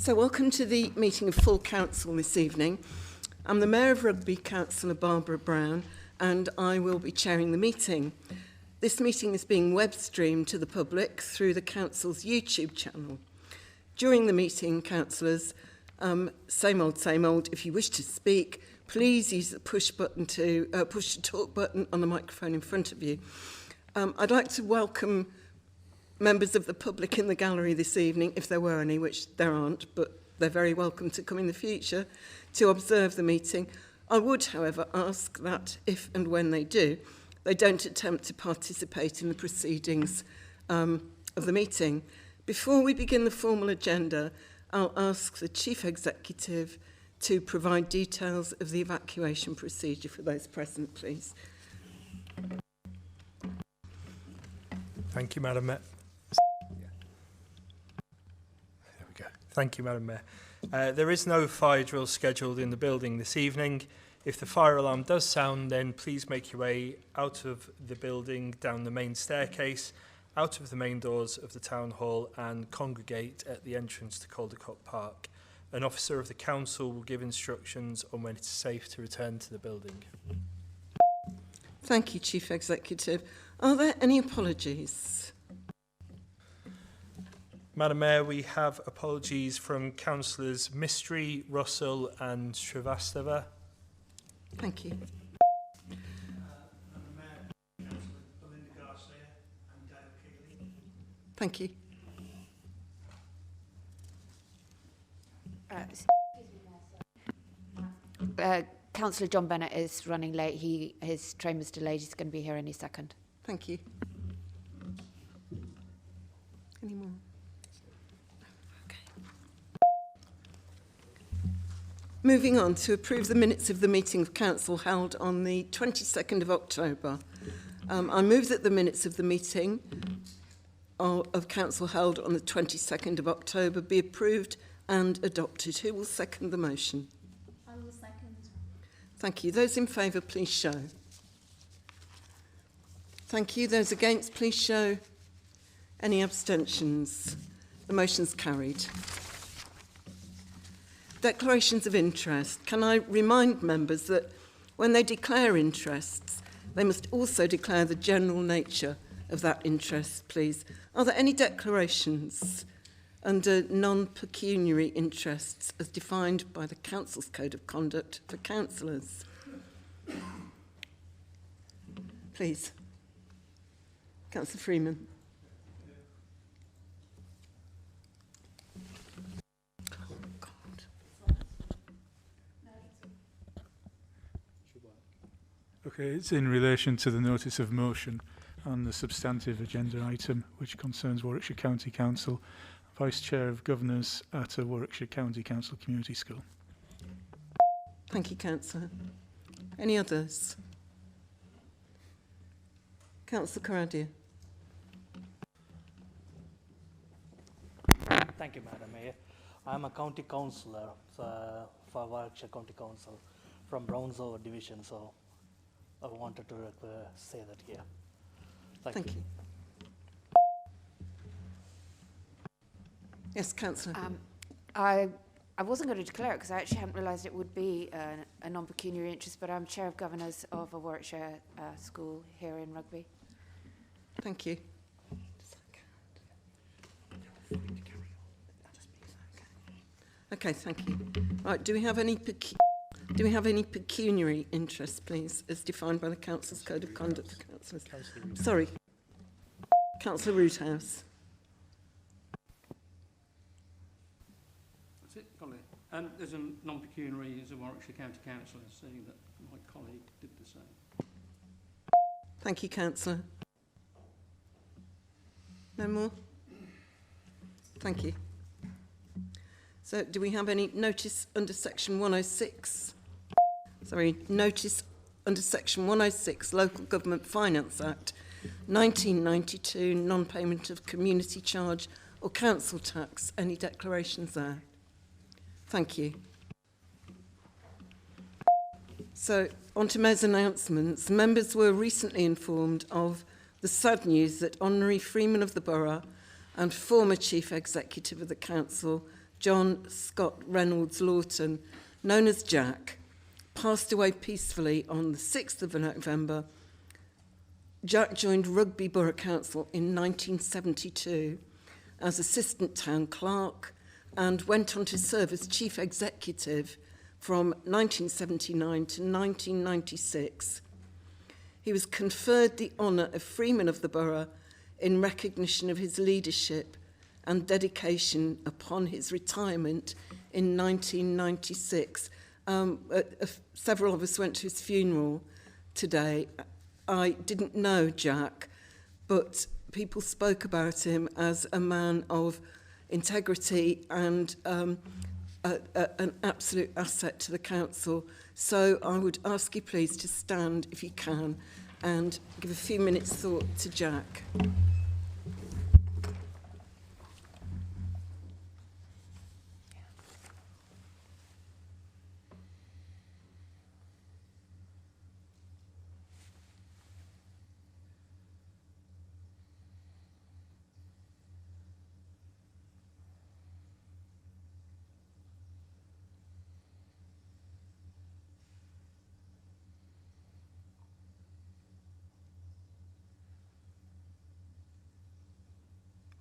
So welcome to the meeting of full council this evening. I'm the Mayor of Rugby, Councillor Barbara Brown, and I will be chairing the meeting. This meeting is being web streamed to the public through the council's YouTube channel. During the meeting, councillors, same old, if you wish to speak, please use the push to talk button on the microphone in front of you. I'd like to welcome members of the public in the gallery this evening, if there were any, which there aren't, but they're very welcome to come in the future to observe the meeting. I would, however, ask that if and when they do, they don't attempt to participate in the proceedings of the meeting. Before we begin the formal agenda, I'll ask the Chief Executive to provide details of the evacuation procedure for those present, please. Thank you, Madam Mayor. There we go. Thank you, Madam Mayor. There is no fire drill scheduled in the building this evening. If the fire alarm does sound, then please make your way out of the building, down the main staircase, out of the main doors of the Town Hall and congregate at the entrance to Caldecott Park. An officer of the council will give instructions on when it's safe to return to the building. Thank you, Chief Executive. Are there any apologies? Madam Mayor, we have apologies from Councillors Mystery, Russell and Srivastava. Thank you. Madam Mayor, Councillor Belinda Garcia and Dale Keeley. Thank you. Councillor John Bennett is running late. His train was delayed. He's going to be here any second. Thank you. Any more? Okay. Moving on to approve the minutes of the meeting of council held on the 22nd of October. I move that the minutes of the meeting of council held on the 22nd of October be approved and adopted. Who will second the motion? I will second. Thank you. Those in favour, please show. Thank you. Those against, please show. Any abstentions? The motion's carried. Declarations of interest. Can I remind members that when they declare interests, they must also declare the general nature of that interest, please. Are there any declarations under non-pecuniary interests as defined by the Council's Code of Conduct for councillors? Please. Councillor Freeman. Oh, God. Okay, it's in relation to the notice of motion on the substantive agenda item which concerns Warwickshire County Council, Vice Chair of Governors at a Warwickshire County Council Community School. Thank you, Councillor. Any others? Councillor Caradia. Thank you, Madam Mayor. I'm a county councillor for Warwickshire County Council from Brownsville Division, so I wanted to say that here. Thank you. Yes, Councillor. I wasn't going to declare it because I actually hadn't realised it would be a non-pecuniary interest, but I'm Chair of Governors of a Warwickshire school here in Rugby. Thank you. Okay, thank you. Right, do we have any pecuniary interests, please, as defined by the Council's Code of Conduct for councillors? Sorry. Councillor Roothouse. That's it, Colin. There's a non-pecuniary as a Warwickshire County Councillor, seeing that my colleague did the same. Thank you, Councillor. No more? Thank you. So, do we have any notice under Section 106? Sorry, notice under Section 106, Local Government Finance Act, 1992, non-payment of community charge or council tax. Any declarations there? Thank you. So, on to Mayor's announcements. Members were recently informed of the sad news that Honorary Freeman of the Borough and former Chief Executive of the Council, John Scott Reynolds Lawton, known as Jack, passed away peacefully on the 6th of November. Jack joined Rugby Brough Council in 1972 as Assistant Town Clerk and went on to serve as Chief Executive from 1979 to 1996. He was conferred the honour of Freeman of the Borough in recognition of his leadership and dedication upon his retirement in 1996. Several of us went to his funeral today. I didn't know Jack, but people spoke about him as a man of integrity and an absolute asset to the council. So I would ask you please to stand if you can and give a few minutes thought to Jack.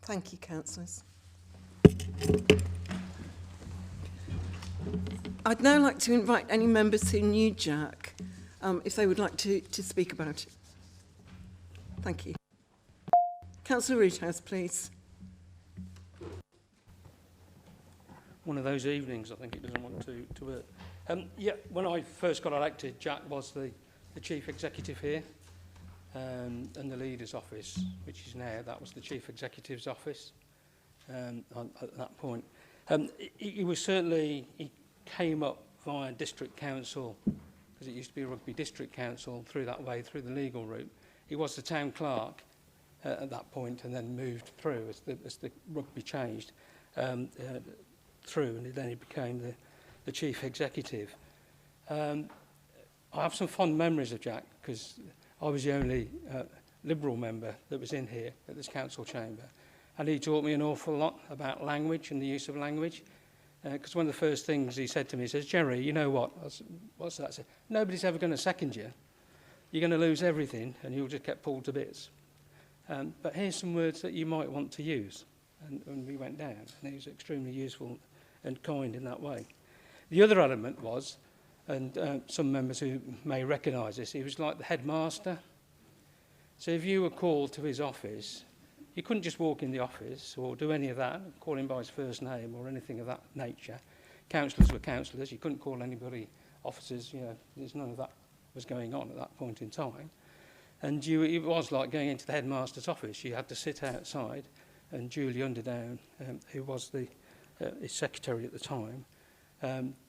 Thank you, councillors. I'd now like to invite any members who knew Jack, if they would like to speak about it. Thank you. Councillor Roothouse, please. One of those evenings, I think it doesn't want to work. Yeah, when I first got elected, Jack was the chief executive here, and the leader's office, which is now, that was the chief executive's office at that point. He was certainly, he came up via district council, because it used to be a rugby district council, through that way, through the legal route. He was the town clerk at that point, and then moved through as the rugby changed through, and then he became the chief executive. I have some fond memories of Jack, because I was the only Liberal member that was in here at this council chamber, and he taught me an awful lot about language and the use of language, because one of the first things he said to me, he says, "Jerry, you know what?" I said, "What's that?" I said, "Nobody's ever going to second you. You're going to lose everything and you'll just get pulled to bits. But here's some words that you might want to use." And we went down, and he was extremely useful and kind in that way. The other element was, and some members who may recognise this, he was like the headmaster. So if you were called to his office, you couldn't just walk in the office or do any of that, call him by his first name or anything of that nature. Councillors were councillors. You couldn't call anybody officers. You know, there's none of that was going on at that point in time. And it was like going into the headmaster's office. You had to sit outside, and Julie Underdown, who was his secretary at the time,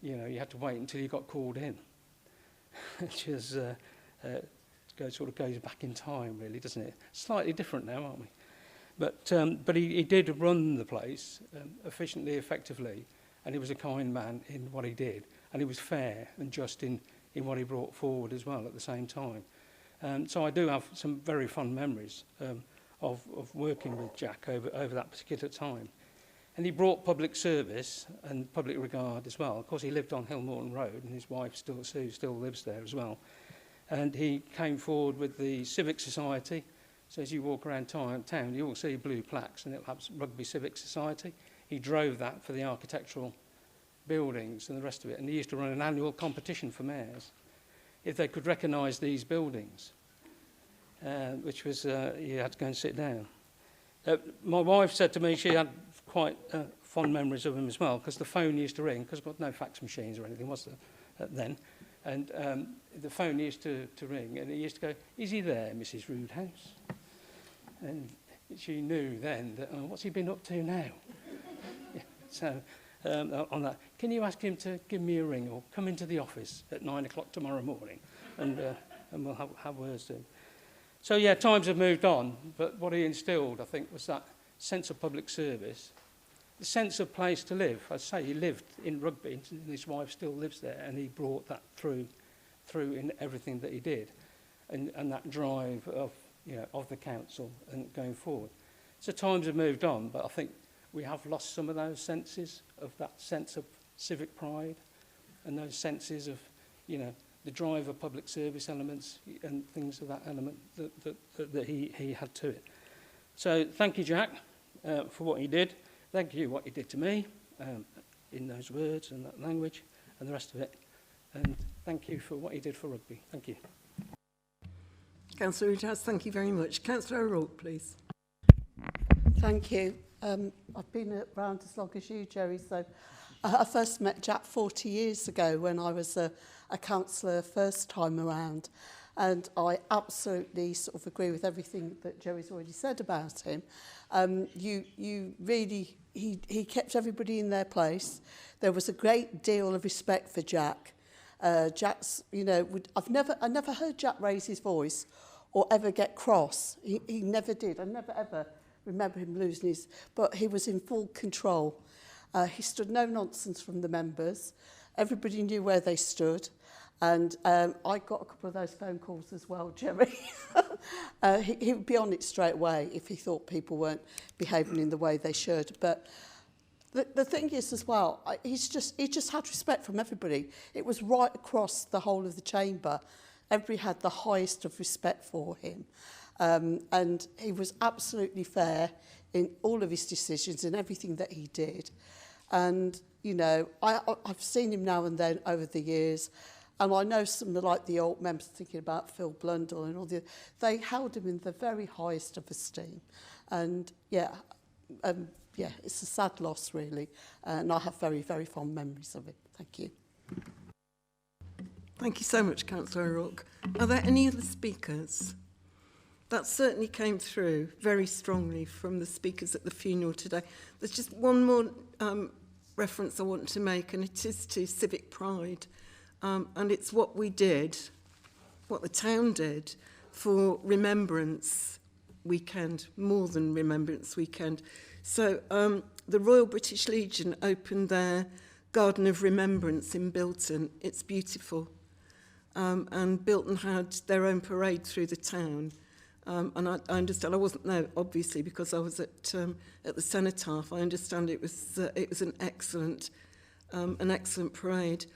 you know, you had to wait until you got called in, which is sort of goes back in time, really, doesn't it? Slightly different now, aren't we? But he did run the place efficiently, effectively, and he was a kind man in what he did, and he was fair and just in what he brought forward as well at the same time. So I do have some very fond memories of working with Jack over that particular time. And he brought public service and public regard as well. Of course, he lived on Hillmorton Road, and his wife, Sue, still lives there as well. And he came forward with the Civic Society. So as you walk around town, you will see blue plaques, and it'll have Rugby Civic Society. He drove that for the architectural buildings and the rest of it. And he used to run an annual competition for mayors if they could recognise these buildings, which was, you had to go and sit down. My wife said to me she had quite fond memories of him as well, because the phone used to ring, because we've got no fax machines or anything, was there, then? And the phone used to ring, and he used to go, "Is he there, Mrs. Roothouse?" And she knew then that, oh, what's he been up to now? Yeah, so on that, "Can you ask him to give me a ring or come into the office at 9 o'clock tomorrow morning, and we'll have words to him." So yeah, times have moved on, but what he instilled, I think, was that sense of public service, the sense of place to live. I say he lived in Rugby, and his wife still lives there, and he brought that through in everything that he did, and that drive of the council and going forward. So times have moved on, but I think we have lost some of those senses of that sense of civic pride and those senses of, you know, the drive of public service elements and things of that element that he had to it. So thank you, Jack, for what you did. Thank you what you did to me in those words and that language and the rest of it. And thank you for what you did for rugby. Thank you. Councillor Ujaz, thank you very much. Councillor O'Rourke, please. Thank you. I've been around as long as you, Jerry, so I first met Jack 40 years ago when I was a councillor first time around, and I absolutely sort of agree with everything that Jerry's already said about him. You really, he kept everybody in their place. There was a great deal of respect for Jack. Jack's, you know, I never heard Jack raise his voice or ever get cross. He never did. I never ever remember him losing his, but he was in full control. He stood no nonsense from the members. Everybody knew where they stood. And I got a couple of those phone calls as well, Jerry. He would be on it straight away if he thought people weren't behaving in the way they should. But the thing is as well, he just had respect from everybody. It was right across the whole of the chamber. Everybody had the highest of respect for him. And he was absolutely fair in all of his decisions and everything that he did. And, you know, I've seen him now and then over the years, and I know some of the old members thinking about Phil Blundell and all the, they held him in the very highest of esteem. And, yeah, it's a sad loss, really. And I have very, very fond memories of it. Thank you. Thank you so much, Councillor O'Rourke. Are there any other speakers? That certainly came through very strongly from the speakers at the funeral today. There's just one more reference I want to make, and it is to civic pride. And it's what we did, what the town did for Remembrance Weekend, more than Remembrance Weekend. So the Royal British Legion opened their Garden of Remembrance in Bilton. It's beautiful. And Bilton had their own parade through the town. And I understand, I wasn't there, obviously, because I was at the Cenotaph. I understand it was an excellent parade.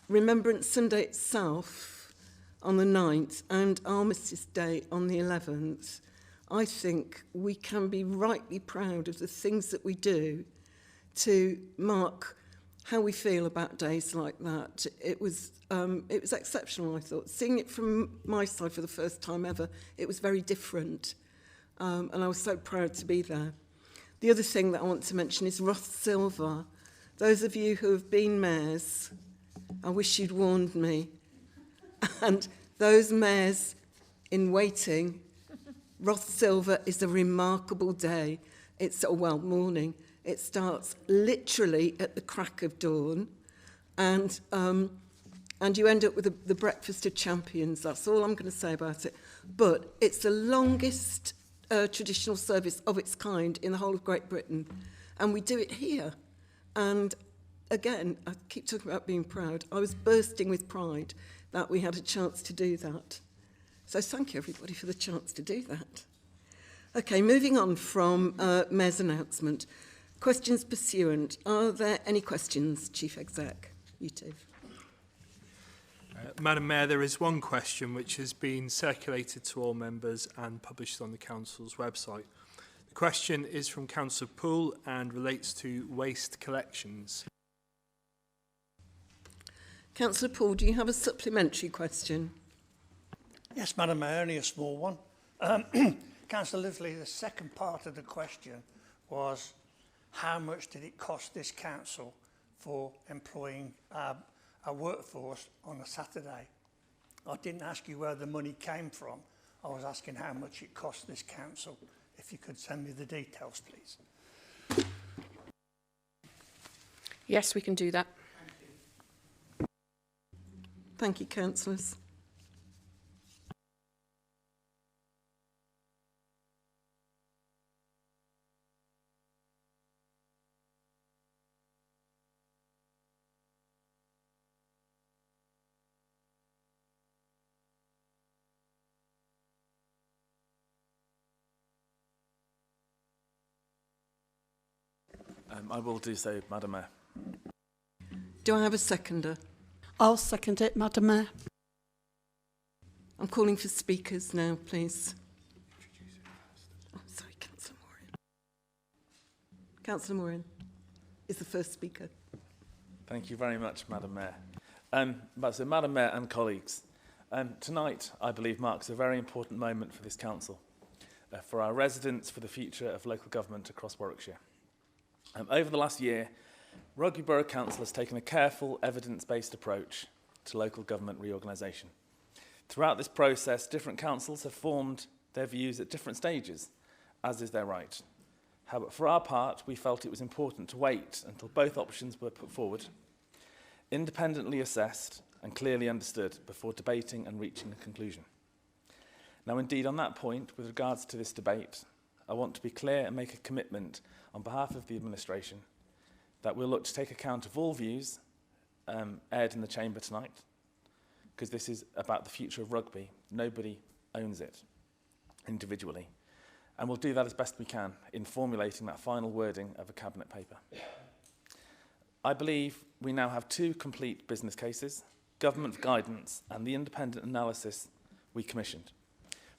Remembrance Sunday itself on the 9th and Armistice Day on the 11th, I think we can be rightly proud of the things that we do to mark how we feel about days like that. It was exceptional, I thought. Seeing it from my side for the first time ever, it was very different. And I was so proud to be there. The other thing that I want to mention is Roth Silver. Those of you who have been mayors, I wish you'd warned me. And those mayors in waiting, Roth Silver is a remarkable day. It's, morning. It starts literally at the crack of dawn, and you end up with the breakfast of champions. That's all I'm going to say about it. But it's the longest traditional service of its kind in the whole of Great Britain, and we do it here. And again, I keep talking about being proud. I was bursting with pride that we had a chance to do that. So thank you, everybody, for the chance to do that. Okay, moving on from Mayor's announcement. Questions pursuant. Are there any questions, Chief Exec? You two. Madam Mayor, there is one question which has been circulated to all members and published on the Council's website. The question is from Councillor Poole and relates to waste collections. Councillor Poole, do you have a supplementary question? Yes, Madam Mayor, only a small one. Councillor Livesley, the second part of the question was, how much did it cost this council for employing a workforce on a Saturday? I didn't ask you where the money came from. I was asking how much it cost this council. If you could send me the details, please. Yes, we can do that. Thank you, councillors. I will do so, Madam Mayor. Do I have a seconder? I'll second it, Madam Mayor. I'm calling for speakers now, please. Oh, sorry, Councillor Moran. Councillor Moran is the first speaker. Thank you very much, Madam Mayor. So, Madam Mayor and colleagues, tonight, I believe, marks a very important moment for this council, for our residents, for the future of local government across Warwickshire. Over the last year, Rugby Brough Council has taken a careful, evidence-based approach to local government reorganisation. Throughout this process, different councils have formed their views at different stages, as is their right. However, for our part, we felt it was important to wait until both options were put forward, independently assessed and clearly understood before debating and reaching a conclusion. Now, indeed, on that point, with regards to this debate, I want to be clear and make a commitment on behalf of the administration that we'll look to take account of all views aired in the chamber tonight, because this is about the future of rugby. Nobody owns it individually. And we'll do that as best we can in formulating that final wording of a cabinet paper. I believe we now have two complete business cases, government guidance and the independent analysis we commissioned.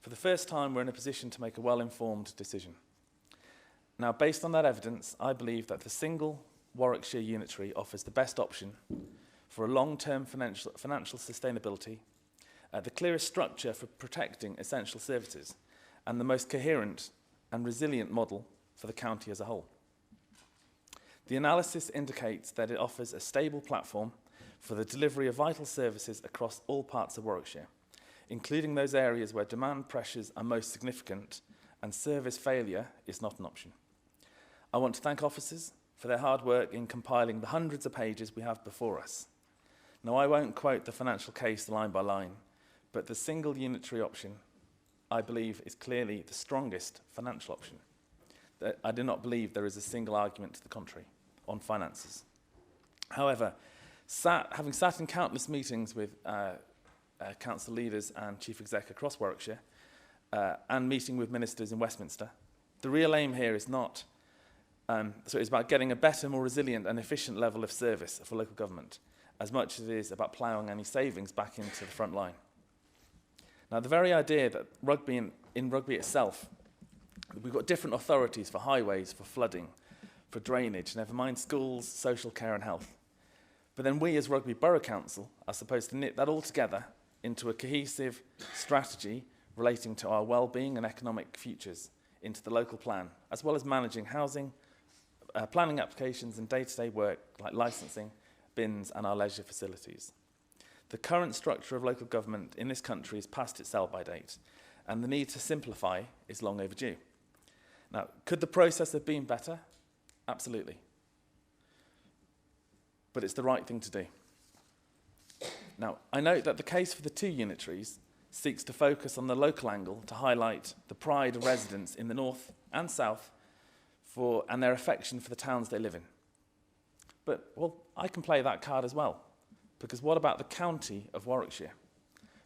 For the first time, we're in a position to make a well-informed decision. Now, based on that evidence, I believe that the single Warwickshire unitary offers the best option for a long-term financial sustainability, the clearest structure for protecting essential services, and the most coherent and resilient model for the county as a whole. The analysis indicates that it offers a stable platform for the delivery of vital services across all parts of Warwickshire, including those areas where demand pressures are most significant and service failure is not an option. I want to thank officers for their hard work in compiling the hundreds of pages we have before us. Now, I won't quote the financial case line by line, but the single unitary option, I believe, is clearly the strongest financial option. I do not believe there is a single argument to the contrary on finances. However, having sat in countless meetings with council leaders and chief exec across Warwickshire, and meeting with ministers in Westminster, the real aim here is not, so it's about getting a better, more resilient and efficient level of service for local government, as much as it is about ploughing any savings back into the front line. Now, the very idea that in rugby itself, we've got different authorities for highways, for flooding, for drainage, never mind schools, social care and health. But then we as Rugby Borough Council are supposed to knit that all together into a cohesive strategy relating to our well-being and economic futures into the local plan, as well as managing housing, planning applications and day-to-day work like licensing, bins and our leisure facilities. The current structure of local government in this country is past its sell-by date, and the need to simplify is long overdue. Now, could the process have been better? Absolutely. But it's the right thing to do. Now, I note that the case for the two unitaries seeks to focus on the local angle to highlight the pride of residents in the north and south and their affection for the towns they live in. But, well, I can play that card as well, because what about the county of Warwickshire?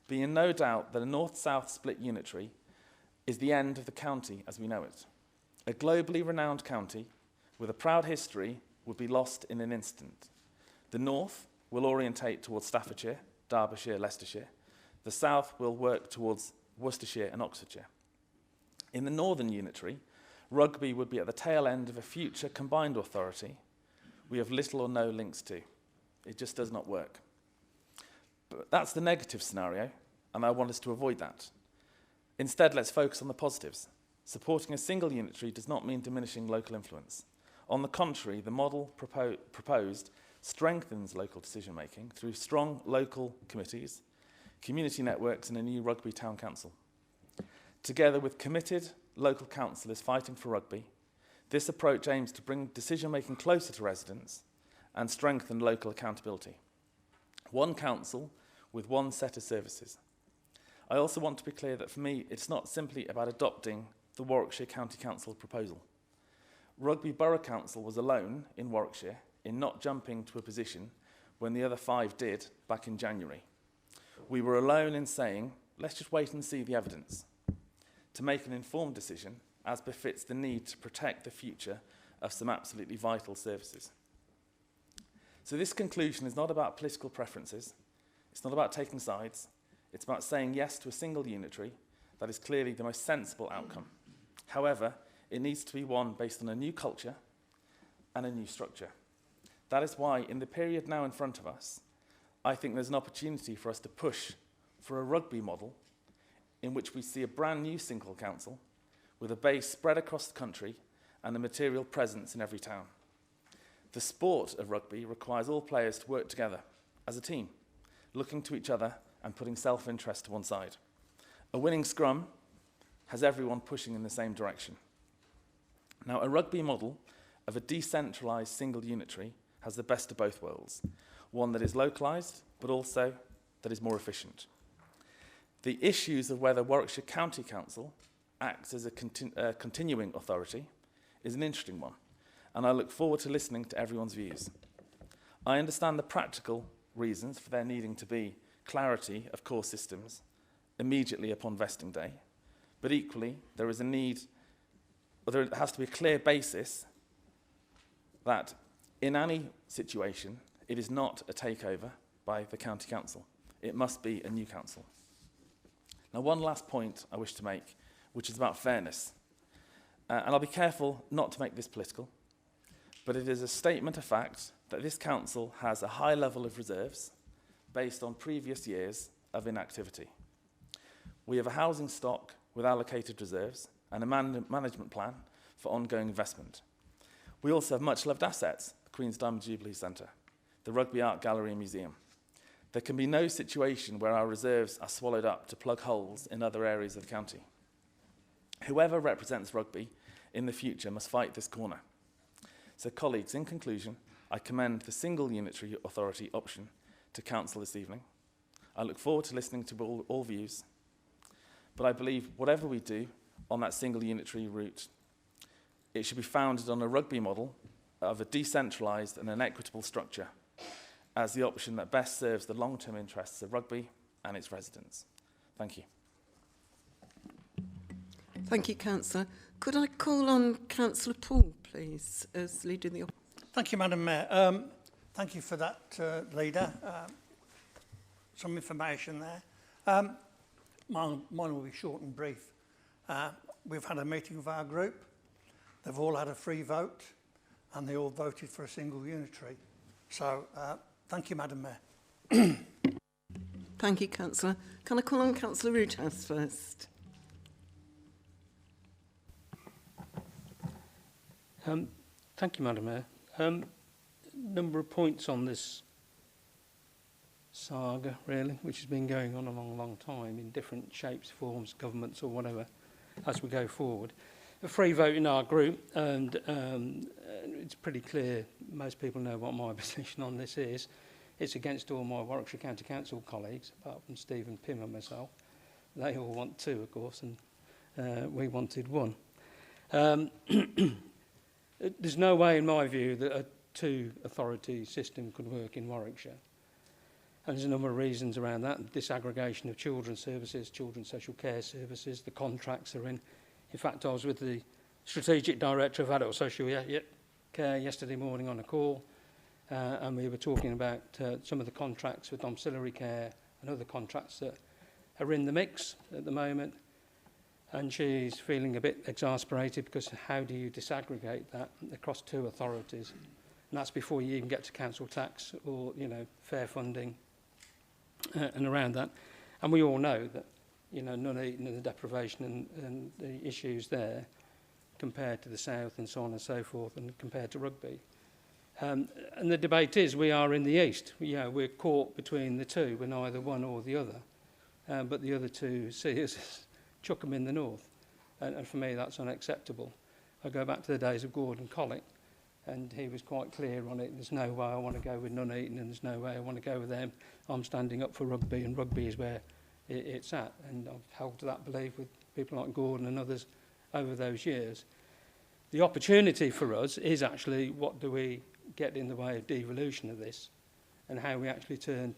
Being in no doubt that a north-south split unitary is the end of the county as we know it. A globally renowned county with a proud history would be lost in an instant. The north will orientate towards Staffordshire, Derbyshire, Leicestershire. The south will work towards Worcestershire and Oxfordshire. In the northern unitary, rugby would be at the tail end of a future combined authority we have little or no links to. It just does not work. But that's the negative scenario, and I want us to avoid that. Instead, let's focus on the positives. Supporting a single unitary does not mean diminishing local influence. On the contrary, the model proposed strengthens local decision-making through strong local committees, community networks and a new rugby town council. Together with committed local councillors fighting for rugby, this approach aims to bring decision-making closer to residents and strengthen local accountability. One council with one set of services. I also want to be clear that for me, it's not simply about adopting the Warwickshire County Council proposal. Rugby Borough Council was alone in Warwickshire in not jumping to a position when the other 5 did back in January. We were alone in saying, let's just wait and see the evidence to make an informed decision as befits the need to protect the future of some absolutely vital services. So this conclusion is not about political preferences, it's not about taking sides, it's about saying yes to a single unitary that is clearly the most sensible outcome. However, it needs to be one based on a new culture and a new structure. That is why, in the period now in front of us, I think there's an opportunity for us to push for a rugby model in which we see a brand new single council with a base spread across the country and a material presence in every town. The sport of rugby requires all players to work together as a team, looking to each other and putting self-interest to one side. A winning scrum has everyone pushing in the same direction. Now, a rugby model of a decentralised single unitary has the best of both worlds, one that is localised, but also that is more efficient. The issues of whether Warwickshire County Council acts as a continuing authority is an interesting one, and I look forward to listening to everyone's views. I understand the practical reasons for there needing to be clarity of core systems immediately upon vesting day, but equally there is a need, or there has to be a clear basis that in any situation it is not a takeover by the county council. It must be a new council. Now, one last point I wish to make, which is about fairness. And I'll be careful not to make this political, but it is a statement of fact that this council has a high level of reserves based on previous years of inactivity. We have a housing stock with allocated reserves and a management plan for ongoing investment. We also have much-loved assets, the Queen's Diamond Jubilee Centre, the Rugby Art Gallery and Museum. There can be no situation where our reserves are swallowed up to plug holes in other areas of the county. Whoever represents rugby in the future must fight this corner. So, colleagues, in conclusion, I commend the single unitary authority option to council this evening. I look forward to listening to all views, but I believe whatever we do on that single unitary route, it should be founded on a rugby model of a decentralised and an equitable structure as the option that best serves the long-term interests of rugby and its residents. Thank you. Thank you, Councillor. Could I call on Councillor Poole, please, as leader of the opposition? Thank you, Madam Mayor. Thank you for that, Leader. Some information there. Mine will be short and brief. We've had a meeting of our group. They've all had a free vote, and they all voted for a single unitary. So, thank you, Madam Mayor. Thank you, Councillor. Can I call on Councillor Roothouse first? Thank you, Madam Mayor. Number of points on this saga, really, which has been going on a long, long time in different shapes, forms, governments or whatever, as we go forward. A free vote in our group, and it's pretty clear, most people know what my position on this is. It's against all my Warwickshire County Council colleagues, apart from Stephen Pym and myself. They all want two, of course, and we wanted one. There's no way, in my view, that a two-authority system could work in Warwickshire. And there's a number of reasons around that. Disaggregation of children's services, children's social care services, the contracts are in. In fact, I was with the Strategic Director of Adult Social Care yesterday morning on a call, and we were talking about some of the contracts with domiciliary care and other contracts that are in the mix at the moment. And she's feeling a bit exasperated because how do you disaggregate that across two authorities? And that's before you even get to council tax or, you know, fair funding and around that. And we all know that, you know, non-eating and the deprivation and the issues there compared to the south and so on and so forth and compared to rugby. And the debate is we are in the east. We're caught between the two. We're neither one or the other. But the other two see us chuck them in the north. And for me, that's unacceptable. I go back to the days of Gordon Collick, and he was quite clear on it. There's no way I want to go with non-eating, and there's no way I want to go with them. I'm standing up for rugby, and rugby is where it's at. And I've held to that belief with people like Gordon and others over those years. The opportunity for us is actually what do we get in the way of devolution of this, and how we actually turn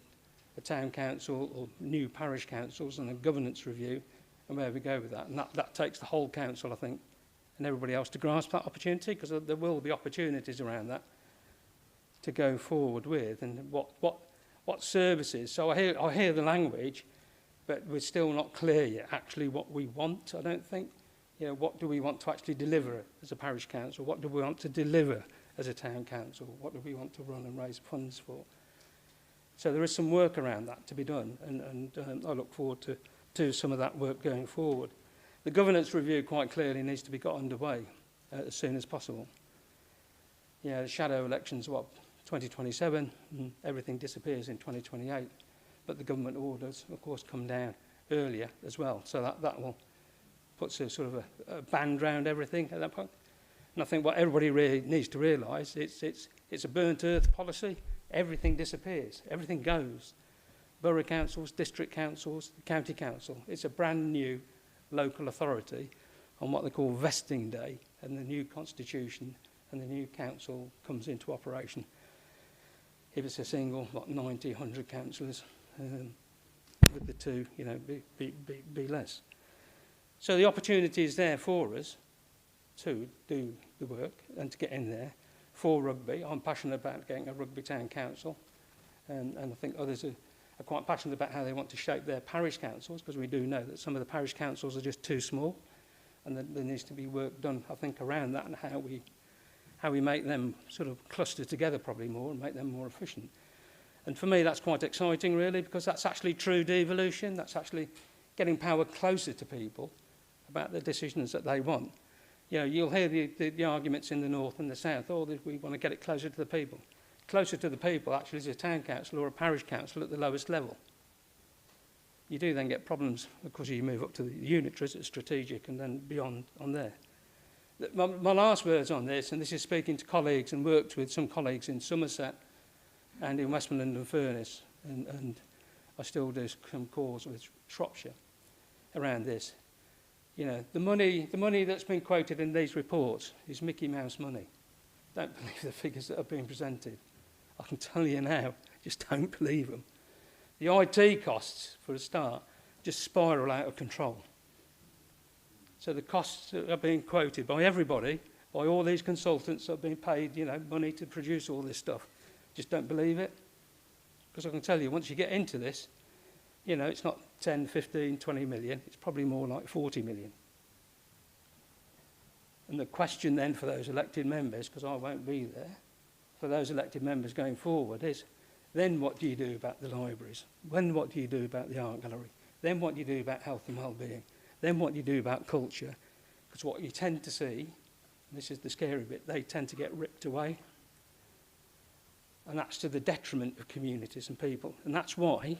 a town council or new parish councils and a governance review and where we go with that. And that takes the whole council, I think, and everybody else to grasp that opportunity, because there will be opportunities around that to go forward with, and what services. So I hear the language, but we're still not clear yet actually what we want, I don't think. You know, what do we want to actually deliver as a parish council? What do we want to deliver as a town council? What do we want to run and raise funds for? So there is some work around that to be done, and I look forward to some of that work going forward. The governance review quite clearly needs to be got underway as soon as possible. Yeah, the shadow elections, 2027, and everything disappears in 2028. But the government orders, of course, come down earlier as well. So that will put a sort of a band round everything at that point. And I think what everybody really needs to realise, it's a burnt earth policy. Everything disappears. Everything goes. Borough councils, district councils, county council. It's a brand new local authority on what they call vesting day, and the new constitution and the new council comes into operation. If it's a single, 90, 100 councillors, with the two, you know, be less. So the opportunity is there for us to do the work and to get in there for rugby. I'm passionate about getting a rugby town council, and I think others are quite passionate about how they want to shape their parish councils, because we do know that some of the parish councils are just too small, and that there needs to be work done, I think, around that and how we make them sort of cluster together probably more and make them more efficient. And for me, that's quite exciting, really, because that's actually true devolution. That's actually getting power closer to people about the decisions that they want. You know, you'll hear the arguments in the north and the south, we want to get it closer to the people. Closer to the people actually is a town council or a parish council at the lowest level. You do then get problems because you move up to the unitaries at strategic and then beyond on there. My last words on this, and this is speaking to colleagues and worked with some colleagues in Somerset and in Westmoreland and Furness, and I still do some calls with Shropshire around this. You know, the money that's been quoted in these reports is Mickey Mouse money. Don't believe the figures that are being presented. I can tell you now, just don't believe them. The IT costs, for a start, just spiral out of control. So the costs that are being quoted by everybody, by all these consultants that are being paid, you know, money to produce all this stuff, just don't believe it. Because I can tell you, once you get into this, you know, it's not 10, 15, 20 million, it's probably more like 40 million. And the question then for those elected members, because I won't be there, for those elected members going forward is, then what do you do about the libraries? Then what do you do about the art gallery? Then what do you do about health and well-being? Then what do you do about culture? Because what you tend to see, and this is the scary bit, they tend to get ripped away. And that's to the detriment of communities and people. And that's why,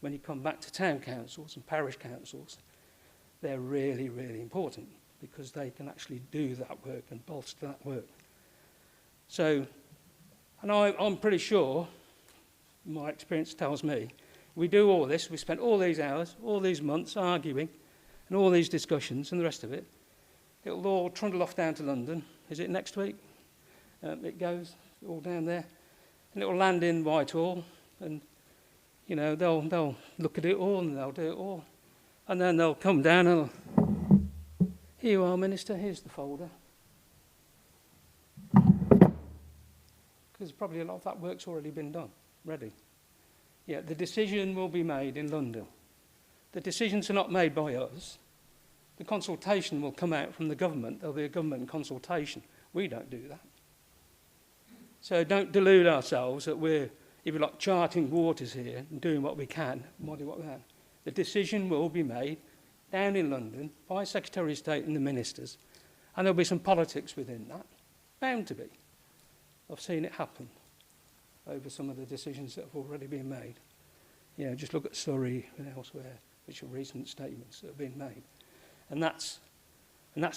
when you come back to town councils and parish councils, they're really, really important, because they can actually do that work and bolster that work. So, and I'm pretty sure, my experience tells me, we do all this, we spent all these hours, all these months arguing, and all these discussions and the rest of it. It'll all trundle off down to London. Is it next week? It goes all down there. And it'll land in Whitehall, and, you know, they'll look at it all and they'll do it all. And then they'll come down and, here you are, Minister, here's the folder. Because probably a lot of that work's already been done, ready. Yeah, the decision will be made in London. The decisions are not made by us. The consultation will come out from the government. There'll be a government consultation. We don't do that. So don't delude ourselves that we're, if you like, charting waters here and doing what we can. The decision will be made down in London by Secretary of State and the ministers. And there'll be some politics within that. Bound to be. I've seen it happen over some of the decisions that have already been made. You know, just look at Surrey and elsewhere, which are recent statements that have been made. And that's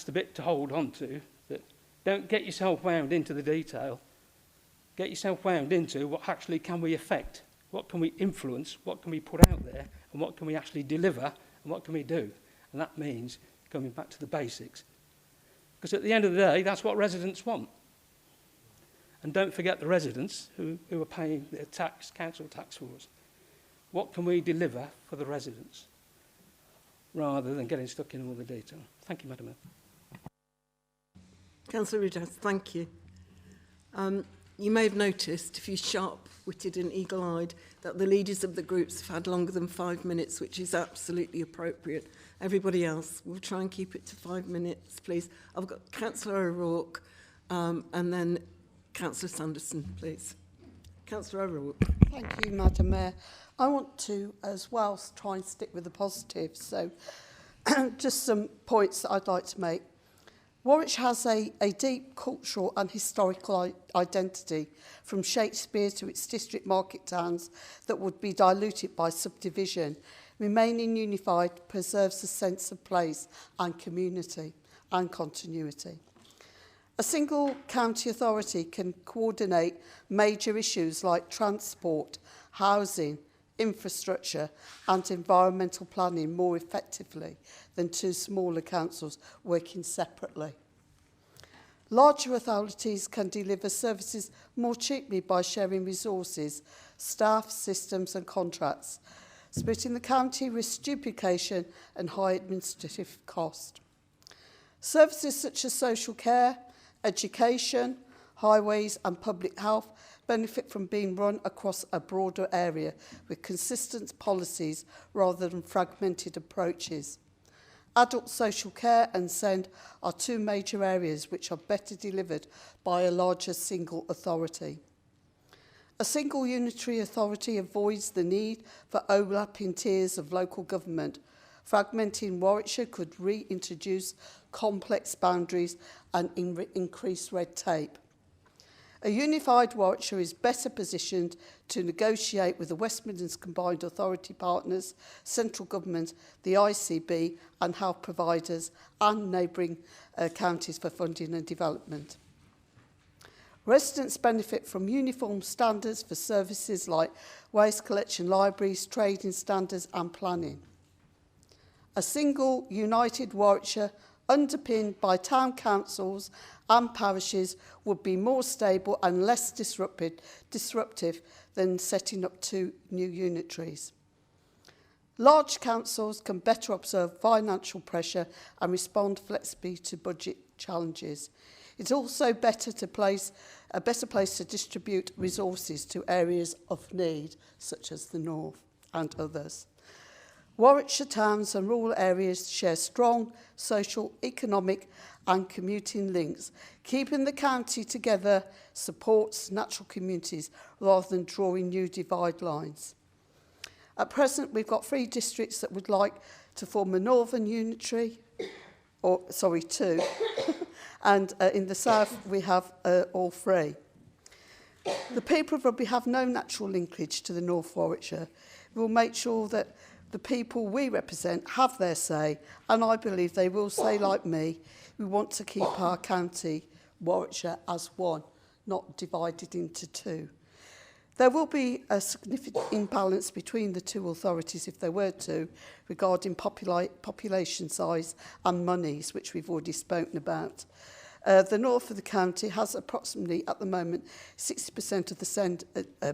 the bit to hold on to, that don't get yourself wound into the detail. Get yourself wound into what actually can we affect, what can we influence, what can we put out there, and what can we actually deliver, and what can we do. And that means coming back to the basics. Because at the end of the day, that's what residents want. And don't forget the residents who are paying their tax, council tax for us. What can we deliver for the residents, rather than getting stuck in all the detail? Thank you, Madam Mayor. Councillor Rudas, thank you. You may have noticed, if you're sharp-witted and eagle-eyed, that the leaders of the groups have had longer than 5 minutes, which is absolutely appropriate. Everybody else, we'll try and keep it to 5 minutes, please. I've got Councillor O'Rourke and then Councillor Sanderson, please. Councillor O'Rourke. Thank you, Madam Mayor. I want to, as well, try and stick with the positives. So, just some points that I'd like to make. Warwickshire has a deep cultural and historical identity, from Shakespeare to its district market towns that would be diluted by subdivision. Remaining unified preserves a sense of place and community and continuity. A single county authority can coordinate major issues like transport, housing, infrastructure and environmental planning more effectively than two smaller councils working separately. Larger authorities can deliver services more cheaply by sharing resources, staff, systems and contracts, splitting the county risks duplication and high administrative cost. Services such as social care, education, highways and public health benefit from being run across a broader area with consistent policies rather than fragmented approaches. Adult social care and SEND are two major areas which are better delivered by a larger single authority. A single unitary authority avoids the need for overlapping tiers of local government. Fragmenting Warwickshire could reintroduce complex boundaries and increase red tape. A unified Warwickshire is better positioned to negotiate with the West Midlands Combined Authority partners, central government, the ICB and health providers and neighbouring counties for funding and development. Residents benefit from uniform standards for services like waste collection libraries, trading standards and planning. A single united Warwickshire underpinned by town councils and parishes would be more stable and less disruptive than setting up two new unitaries. Large councils can better observe financial pressure and respond flexibly to budget challenges. It's also a better place to distribute resources to areas of need, such as the North and others. Warwickshire towns and rural areas share strong social, economic and commuting links. Keeping the county together supports natural communities rather than drawing new divide lines. At present, we've got 3 districts that would like to form a northern unitary, two, and in the south we have all 3. The people of Rugby have no natural linkage to the North Warwickshire. We'll make sure that the people we represent have their say, and I believe they will say, like me, we want to keep our county, Warwickshire, as one, not divided into 2. There will be a significant imbalance between the 2 authorities, if there were to, regarding population size and monies, which we've already spoken about. The north of the county has approximately, at the moment, 60% of the SEND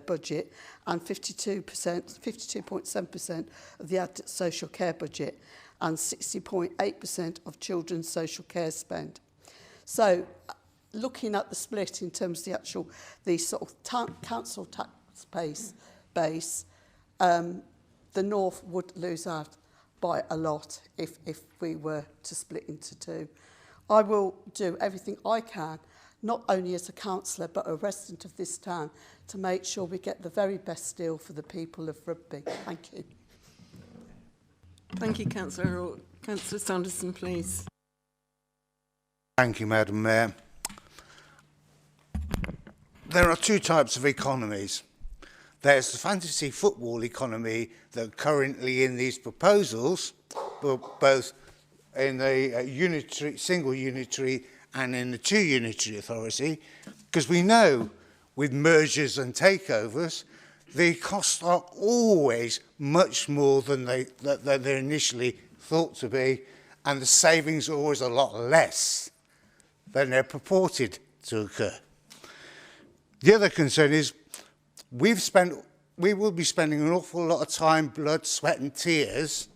budget and 52.7% of the adult social care budget and 60.8% of children's social care spend. So, looking at the split in terms of the sort of council tax base, the north would lose out by a lot if we were to split into 2. I will do everything I can, not only as a councillor but a resident of this town, to make sure we get the very best deal for the people of Rugby. Thank you. Thank you, Councillor O'Rourke. Councillor Sanderson, please. Thank you, Madam Mayor. There are 2 types of economies. There's the fantasy football economy that are currently in these proposals, both in the single unitary and in the 2 unitary authority, because we know with mergers and takeovers, the costs are always much more than they're initially thought to be, and the savings are always a lot less than they're purported to occur. The other concern is we will be spending an awful lot of time, blood, sweat and tears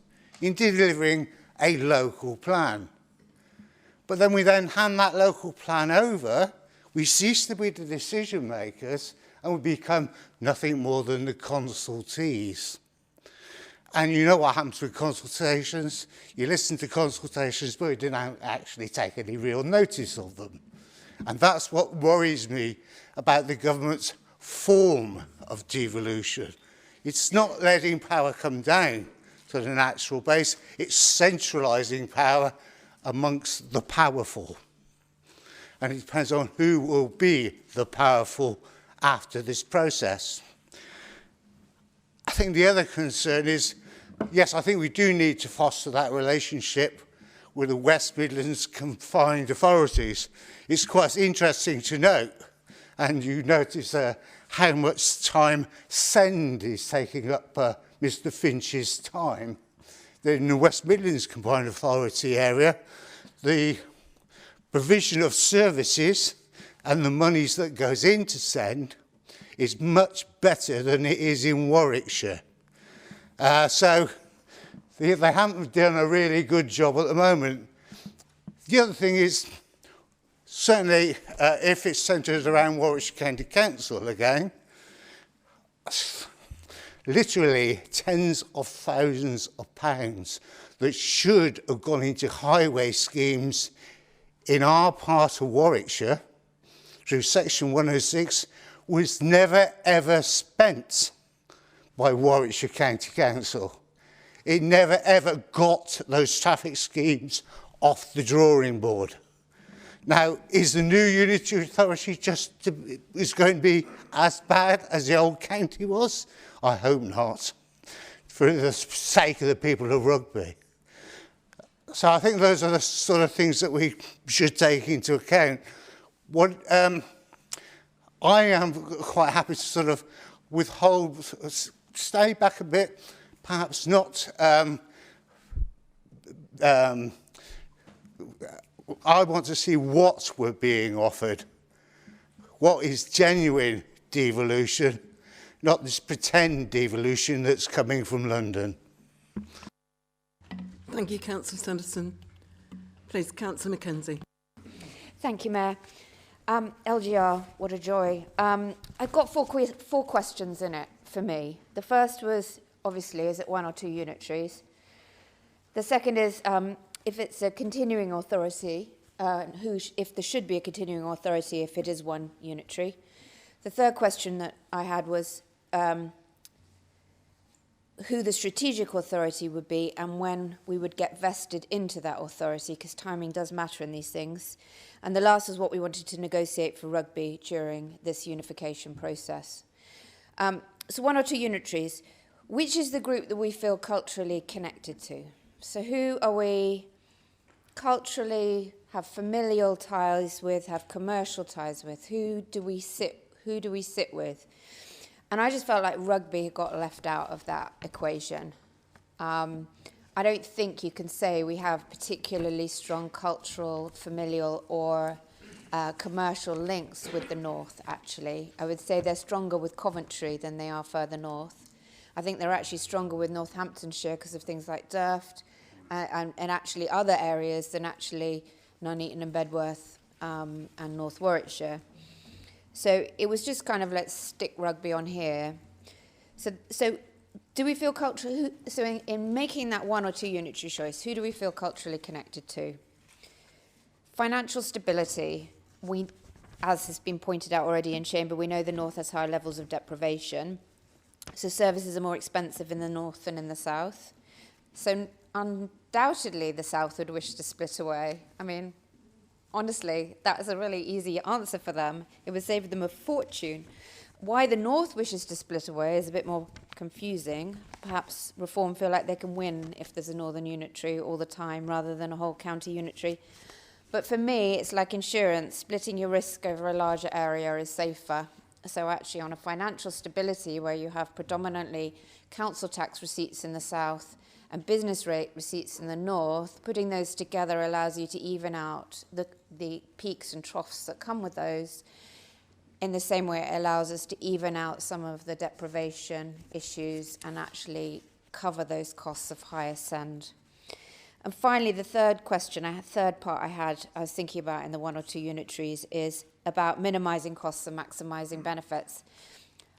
in delivering a local plan. But then we then hand that local plan over, we cease to be the decision makers, and we become nothing more than the consultees. And you know what happens with consultations? You listen to consultations, but you don't actually take any real notice of them. And that's what worries me about the government's form of devolution. It's not letting power come down to the natural base, it's centralising power amongst the powerful. And it depends on who will be the powerful after this process. I think the other concern is, yes, I think we do need to foster that relationship with the West Midlands combined authorities. It's quite interesting to note, and you notice how much time SEND is taking up Mr Finch's time. In the West Midlands combined authority area, the provision of services and the monies that goes into SEND is much better than it is in Warwickshire. So they haven't done a really good job at the moment. The other thing is, certainly if it's centred around Warwickshire County Council again, literally tens of thousands of pounds that should have gone into highway schemes in our part of Warwickshire through Section 106 was never ever spent by Warwickshire County Council. It never ever got those traffic schemes off the drawing board. Now, is the new unitary authority is going to be as bad as the old county was? I hope not, for the sake of the people of Rugby. So I think those are the sort of things that we should take into account. What I am quite happy to sort of withhold, stay back a bit, perhaps not. I want to see what we're being offered, what is genuine devolution, not this pretend devolution that's coming from London. Thank you, Councillor Sanderson. Please, Councillor Mackenzie. Thank you, Mayor. LGR, what a joy. I've got four questions in it for me. The first was, obviously, is it one or two unitaries? The second is, if it's a continuing authority, if there should be a continuing authority if it is one unitary. The third question that I had was who the strategic authority would be and when we would get vested into that authority, because timing does matter in these things. And the last is what we wanted to negotiate for Rugby during this unification process. So one or two unitaries. Which is the group that we feel culturally connected to? So who are we culturally, have familial ties with, have commercial ties with? Who do we sit with? And I just felt like Rugby got left out of that equation. I don't think you can say we have particularly strong cultural, familial or commercial links with the north, actually. I would say they're stronger with Coventry than they are further north. I think they're actually stronger with Northamptonshire because of things like Durft and actually other areas than actually Nuneaton and Bedworth and North Warwickshire. So it was just kind of, let's stick Rugby on here. So do we feel culturally, so in making that one or two unitary choice, who do we feel culturally connected to? Financial stability. We, as has been pointed out already in Chamber, we know the north has higher levels of deprivation. So services are more expensive in the north than in the south. So undoubtedly the south would wish to split away. I mean, honestly, that is a really easy answer for them. It would save them a fortune. Why the north wishes to split away is a bit more confusing. Perhaps Reform feel like they can win if there's a northern unitary all the time rather than a whole county unitary. But for me, it's like insurance. Splitting your risk over a larger area is safer. So actually on a financial stability where you have predominantly council tax receipts in the south and business rate receipts in the north, putting those together allows you to even out the peaks and troughs that come with those. In the same way, it allows us to even out some of the deprivation issues and actually cover those costs of higher send. And finally, the third question, third part I was thinking about in the 1 or 2 unitaries is about minimising costs and maximising benefits.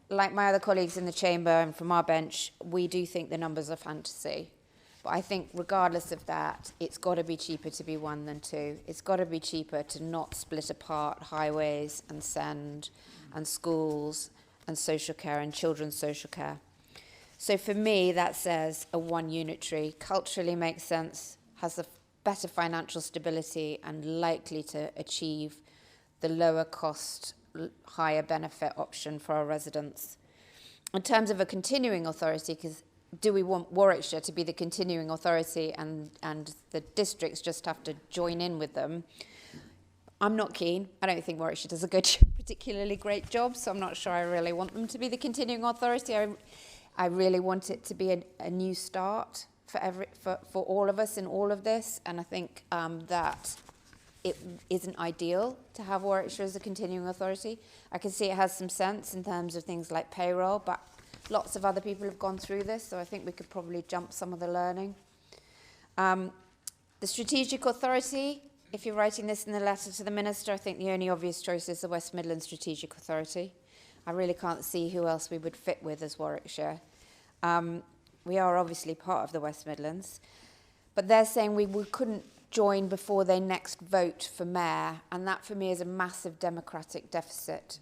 Like my other colleagues in the chamber and from our bench, we do think the numbers are fantasy. But I think regardless of that, it's got to be cheaper to be 1 than 2. It's got to be cheaper to not split apart highways and send and schools and social care and children's social care. So for me, that says a 1 unitary culturally makes sense, has a better financial stability and likely to achieve the lower cost, higher benefit option for our residents. In terms of a continuing authority, because do we want Warwickshire to be the continuing authority and the districts just have to join in with them? I'm not keen. I don't think Warwickshire does a particularly great job, so I'm not sure I really want them to be the continuing authority. I really want it to be a new start for all of us in all of this, and I think that it isn't ideal to have Warwickshire as a continuing authority. I can see it has some sense in terms of things like payroll, but lots of other people have gone through this, so I think we could probably jump some of the learning. The strategic authority, if you're writing this in the letter to the Minister, I think the only obvious choice is the West Midlands Strategic Authority. I really can't see who else we would fit with as Warwickshire. We are obviously part of the West Midlands, but they're saying we couldn't join before they next vote for mayor, and that for me is a massive democratic deficit.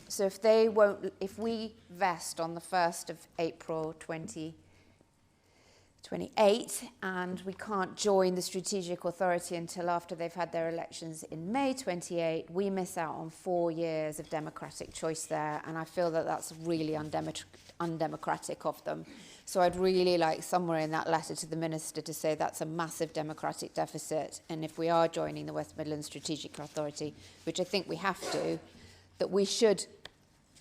So if we vest on the 1st of April 2028 and we can't join the strategic authority until after they've had their elections in May 28, we miss out on 4 years of democratic choice there, and I feel that that's really undemocratic of them. So I'd really like somewhere in that letter to the Minister to say that's a massive democratic deficit, and if we are joining the West Midlands Strategic Authority, which I think we have to, that we should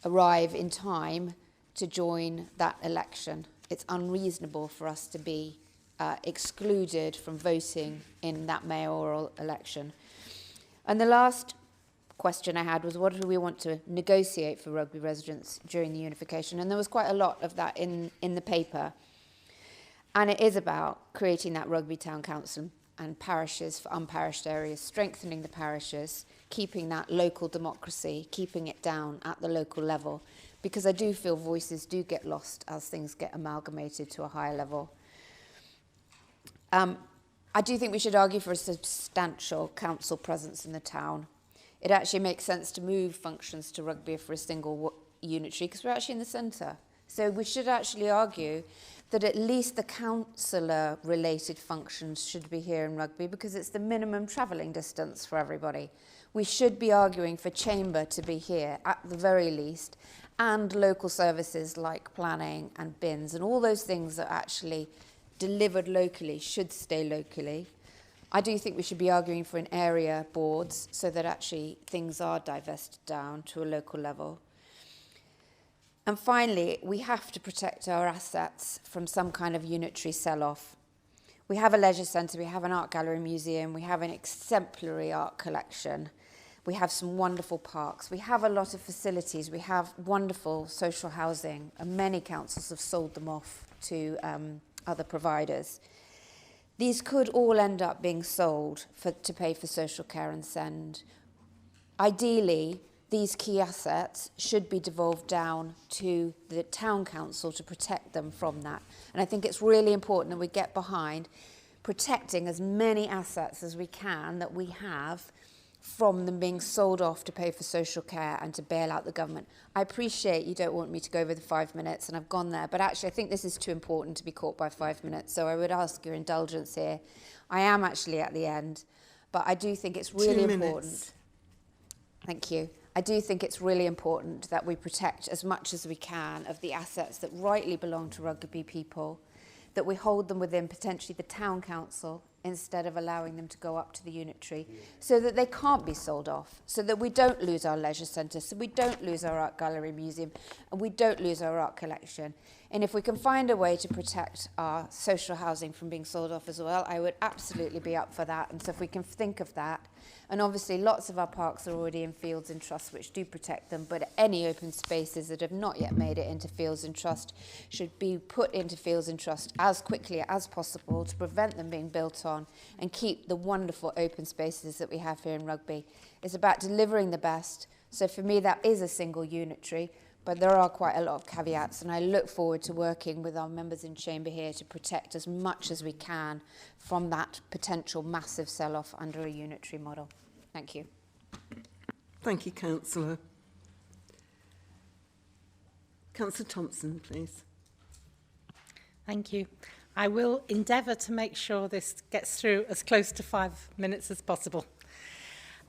arrive in time to join that election. It's unreasonable for us to be excluded from voting in that mayoral election. And the last question I had was, what do we want to negotiate for Rugby residents during the unification? And there was quite a lot of that in the paper. And it is about creating that Rugby Town Council and parishes for unparished areas, strengthening the parishes, keeping that local democracy, keeping it down at the local level, because I do feel voices do get lost as things get amalgamated to a higher level. I do think we should argue for a substantial council presence in the town. It actually makes sense to move functions to Rugby for a single unitary, because we're actually in the centre. So we should actually argue that at least the councillor-related functions should be here in Rugby, because it's the minimum travelling distance for everybody. We should be arguing for Chamber to be here, at the very least, and local services like planning and bins, and all those things that are actually delivered locally should stay locally. I do think we should be arguing for an area boards so that actually things are divested down to a local level. And finally, we have to protect our assets from some kind of unitary sell-off. We have a leisure centre, we have an art gallery museum, we have an exemplary art collection, we have some wonderful parks, we have a lot of facilities, we have wonderful social housing, and many councils have sold them off to other providers. These could all end up being sold to pay for social care and send. Ideally, these key assets should be devolved down to the town council to protect them from that. And I think it's really important that we get behind protecting as many assets as we can that we have from them being sold off to pay for social care and to bail out the government. I appreciate you don't want me to go over the 5 minutes, and I've gone there, but actually I think this is too important to be caught by 5 minutes, so I would ask your indulgence here. I am actually at the end, but I do think it's really important. Thank you. I do think it's really important that we protect as much as we can of the assets that rightly belong to Rugby people, that we hold them within potentially the town council instead of allowing them to go up to the unitary, so that they can't be sold off, so that we don't lose our leisure centre, so we don't lose our art gallery museum, and we don't lose our art collection. And if we can find a way to protect our social housing from being sold off as well, I would absolutely be up for that. And so if we can think of that, And obviously lots of our parks are already in fields and trusts which do protect them, but any open spaces that have not yet made it into fields and trust should be put into fields and trust as quickly as possible to prevent them being built on and keep the wonderful open spaces that we have here in Rugby. It's about delivering the best. So for me, that is a single unitary, but there are quite a lot of caveats, and I look forward to working with our members in chamber here to protect as much as we can from that potential massive sell-off under a unitary model. Thank you. Thank you, Councillor. Councillor Thompson, please. Thank you. I will endeavour to make sure this gets through as close to 5 minutes as possible.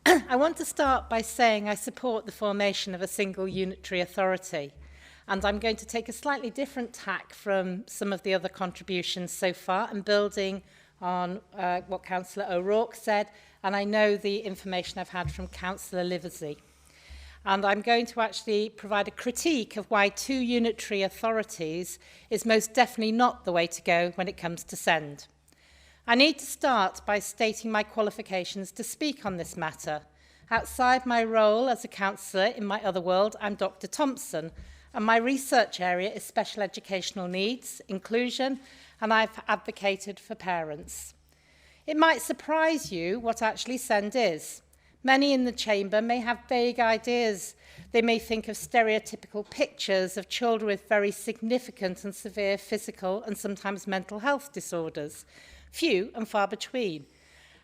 I want to start by saying I support the formation of a single unitary authority, and I'm going to take a slightly different tack from some of the other contributions so far and building on what Councillor O'Rourke said, and I know the information I've had from Councillor Liversey. And I'm going to actually provide a critique of why 2 unitary authorities is most definitely not the way to go when it comes to SEND. I need to start by stating my qualifications to speak on this matter. Outside my role as a counsellor in my other world, I'm Dr. Thompson, and my research area is special educational needs, inclusion, and I've advocated for parents. It might surprise you what actually SEND is. Many in the chamber may have vague ideas. They may think of stereotypical pictures of children with very significant and severe physical and sometimes mental health disorders. Few and far between.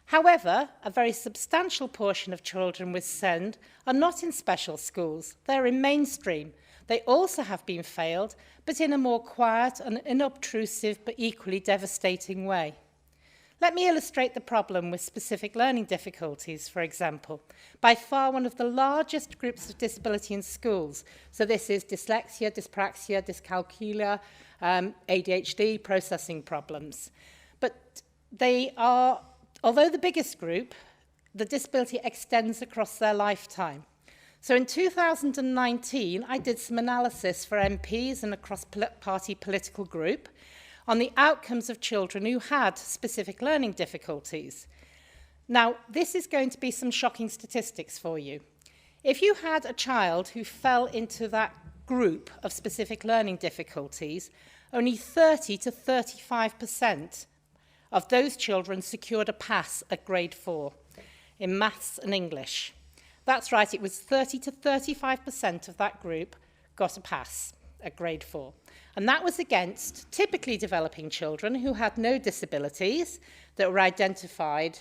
However, a very substantial portion of children with SEND are not in special schools. They're in mainstream. They also have been failed, but in a more quiet and unobtrusive but equally devastating way. Let me illustrate the problem with specific learning difficulties, for example. By far one of the largest groups of disability in schools. So this is dyslexia, dyspraxia, dyscalculia, ADHD, processing problems. But they are, although the biggest group, the disability extends across their lifetime. So in 2019, I did some analysis for MPs and a cross-party political group on the outcomes of children who had specific learning difficulties. Now, this is going to be some shocking statistics for you. If you had a child who fell into that group of specific learning difficulties, only 30 to 35% of those children secured a pass at grade 4 in maths and English. That's right, it was 30 to 35% of that group got a pass at grade 4. And that was against typically developing children who had no disabilities that were identified,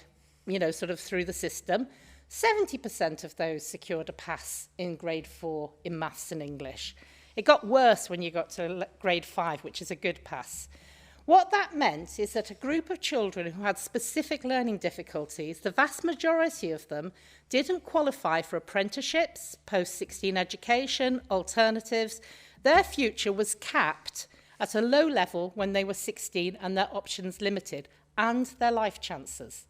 sort of through the system. 70% of those secured a pass in grade 4 in maths and English. It got worse when you got to grade 5, which is a good pass. What that meant is that a group of children who had specific learning difficulties, the vast majority of them didn't qualify for apprenticeships, post-16 education, alternatives. Their future was capped at a low level when they were 16 and their options limited, and their life chances.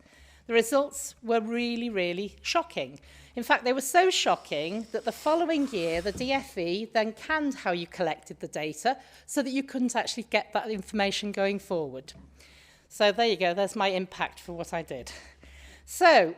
The results were really, really shocking. In fact, they were so shocking that the following year, the DFE then canned how you collected the data so that you couldn't actually get that information going forward. So there you go, there's my impact for what I did. So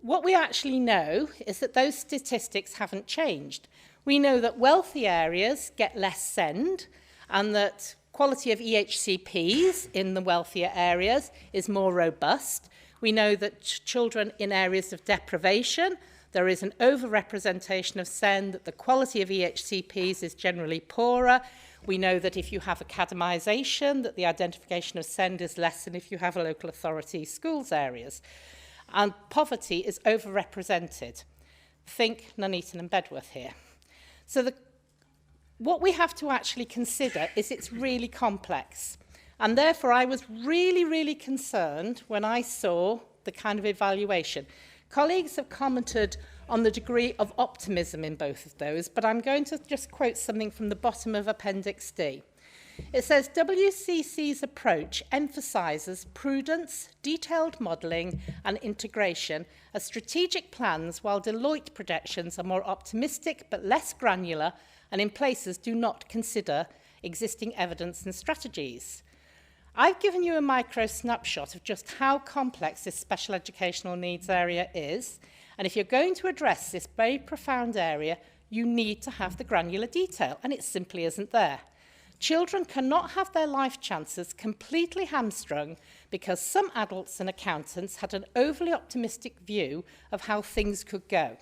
what we actually know is that those statistics haven't changed. We know that wealthy areas get less SEND and that quality of EHCPs in the wealthier areas is more robust. We know that children in areas of deprivation, there is an overrepresentation of SEND, that the quality of EHCPs is generally poorer. We know that if you have academisation, that the identification of SEND is less than if you have a local authority schools areas. And poverty is overrepresented. Think Nuneaton and Bedworth here. So what we have to actually consider is it's really complex. And therefore, I was really, really concerned when I saw the kind of evaluation. Colleagues have commented on the degree of optimism in both of those, but I'm going to just quote something from the bottom of Appendix D. It says, WCC's approach emphasises prudence, detailed modelling and integration as strategic plans, while Deloitte projections are more optimistic but less granular and in places do not consider existing evidence and strategies. I've given you a micro snapshot of just how complex this special educational needs area is, and if you're going to address this very profound area, you need to have the granular detail, and it simply isn't there. Children cannot have their life chances completely hamstrung because some adults and accountants had an overly optimistic view of how things could go.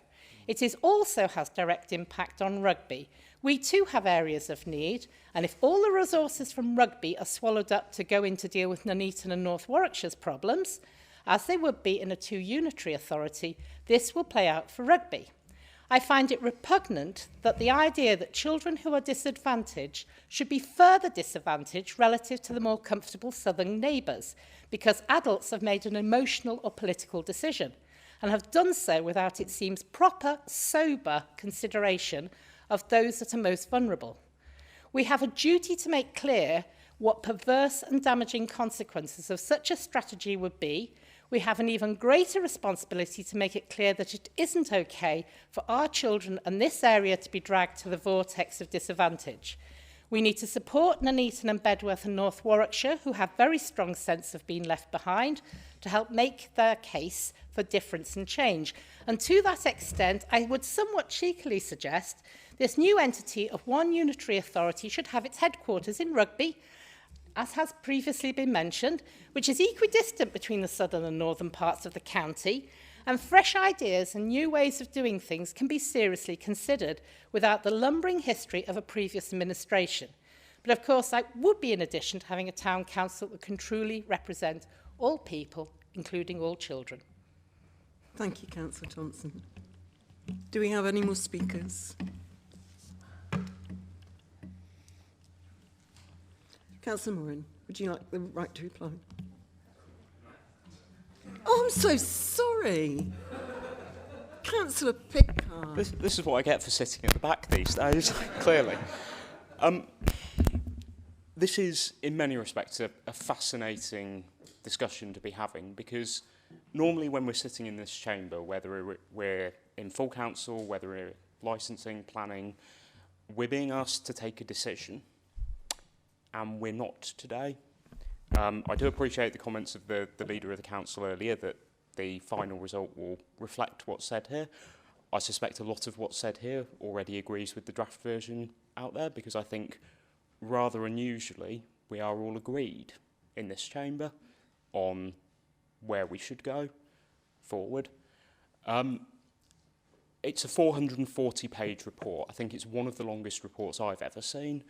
It also has direct impact on rugby. We too have areas of need, and if all the resources from rugby are swallowed up to go in to deal with Nuneaton and North Warwickshire's problems, as they would be in a two-unitary authority, this will play out for rugby. I find it repugnant that the idea that children who are disadvantaged should be further disadvantaged relative to the more comfortable southern neighbours, because adults have made an emotional or political decision, and have done so without, it seems, proper, sober consideration of those that are most vulnerable. We have a duty to make clear what perverse and damaging consequences of such a strategy would be. We have an even greater responsibility to make it clear that it isn't okay for our children and this area to be dragged to the vortex of disadvantage. We need to support Nuneaton and Bedworth and North Warwickshire, who have very strong sense of being left behind, to help make their case for difference and change. And to that extent, I would somewhat cheekily suggest this new entity of one unitary authority should have its headquarters in Rugby, as has previously been mentioned, which is equidistant between the southern and northern parts of the county, and fresh ideas and new ways of doing things can be seriously considered without the lumbering history of a previous administration. But of course, that would be in addition to having a town council that can truly represent all people, including all children. Thank you, Councillor Thompson. Do we have any more speakers? Councillor Moran, would you like the right to reply? Oh, I'm so sorry. Councillor Pickard. This is what I get for sitting at the back these days, clearly. This is, in many respects, a fascinating discussion to be having, because normally when we're sitting in this chamber, whether we're in full council, whether we're licensing, planning, we're being asked to take a decision. And we're not today. I do appreciate the comments of the leader of the council earlier that the final result will reflect what's said here. I suspect a lot of what's said here already agrees with the draft version out there, because I think rather unusually we are all agreed in this chamber on where we should go forward. It's a 440-page report. I think it's one of the longest reports I've ever seen.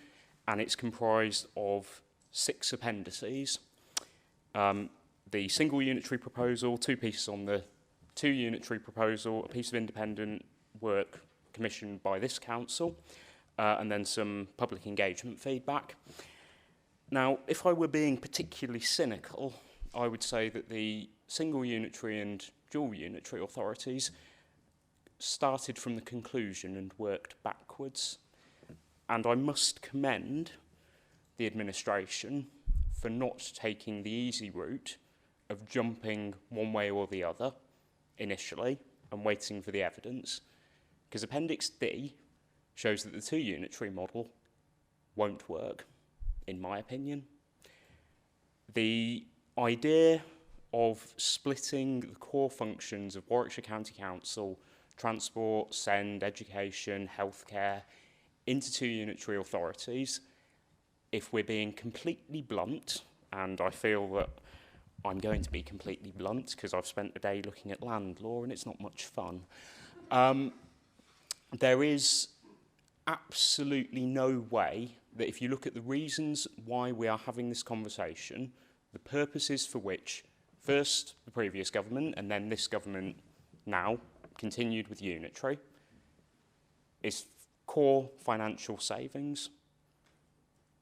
And it's comprised of 6 appendices. The single unitary proposal, 2 pieces on the 2 unitary proposal, a piece of independent work commissioned by this council, and then some public engagement feedback. Now, if I were being particularly cynical, I would say that the single unitary and dual unitary authorities started from the conclusion and worked backwards. And I must commend the administration for not taking the easy route of jumping one way or the other initially and waiting for the evidence, because Appendix D shows that the 2 unitary model won't work, in my opinion. The idea of splitting the core functions of Warwickshire County Council, transport, send, education, healthcare, into 2 unitary authorities, if we're being completely blunt, and I feel that I'm going to be completely blunt because I've spent a day looking at land law and it's not much fun, there is absolutely no way that if you look at the reasons why we are having this conversation, the purposes for which first the previous government and then this government now continued with unitary, is core financial savings.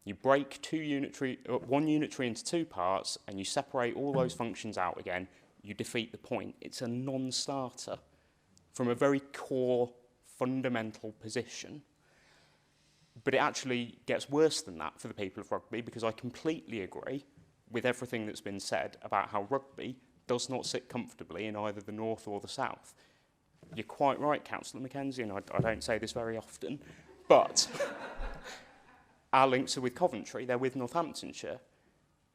You break one unitary into 2 parts and you separate all those functions out again, you defeat the point. It's a non-starter from a very core, fundamental position. But it actually gets worse than that for the people of Rugby, because I completely agree with everything that's been said about how Rugby does not sit comfortably in either the north or the south. You're quite right, Councillor Mackenzie, and I don't say this very often, but our links are with Coventry, they're with Northamptonshire.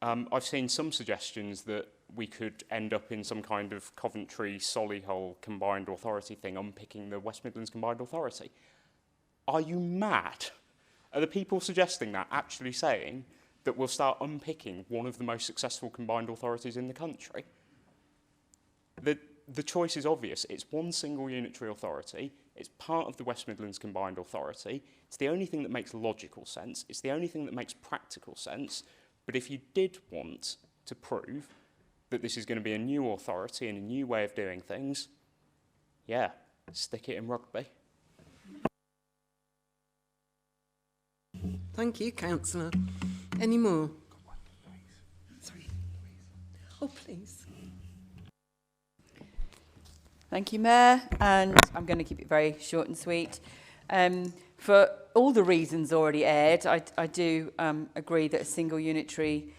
I've seen some suggestions that we could end up in some kind of Coventry, Solihull combined authority thing, unpicking the West Midlands combined authority. Are you mad? Are the people suggesting that actually saying that we'll start unpicking one of the most successful combined authorities in the country? The choice is obvious. It's one single unitary authority. It's part of the West Midlands combined authority. It's the only thing that makes logical sense. It's the only thing that makes practical sense. But if you did want to prove that this is going to be a new authority and a new way of doing things, yeah, stick it in Rugby. Thank you, Councillor. Any more? Sorry. Oh, please. Thank you, Mayor, and I'm going to keep it very short and sweet. For all the reasons already aired, I do agree that a single unitary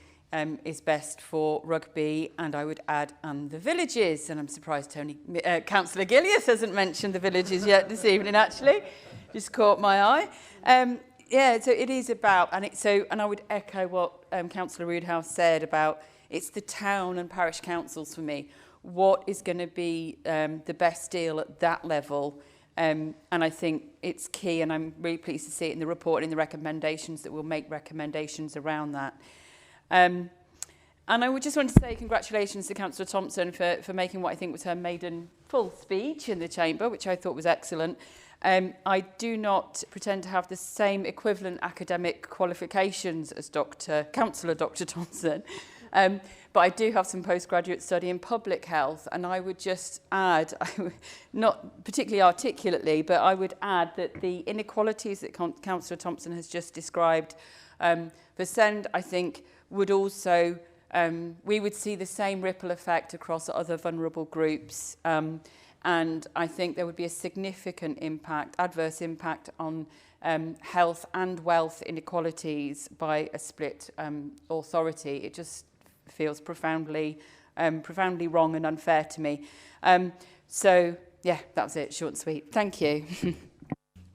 is best for Rugby, and I would add the villages. And I'm surprised Councillor Gilliath hasn't mentioned the villages yet this evening. Actually, just caught my eye. Yeah, so it is about, and I would echo what Councillor Roodhouse said about it's the town and parish councils for me. What is going to be the best deal at that level? And I think it's key, and I'm really pleased to see it in the report and in the recommendations that we'll make recommendations around that. And I would just want to say congratulations to Councillor Thompson for making what I think was her maiden full speech in the chamber, which I thought was excellent. I do not pretend to have the same equivalent academic qualifications as Councillor Dr. Thompson, but I do have some postgraduate study in public health, and I would just add, not particularly articulately, but I would add that the inequalities that Councillor Thompson has just described for SEND, I think, would also, we would see the same ripple effect across other vulnerable groups. And I think there would be a significant impact, adverse impact on health and wealth inequalities by a split authority. It just feels profoundly wrong and unfair to me. So, yeah, that was it, short and sweet. Thank you.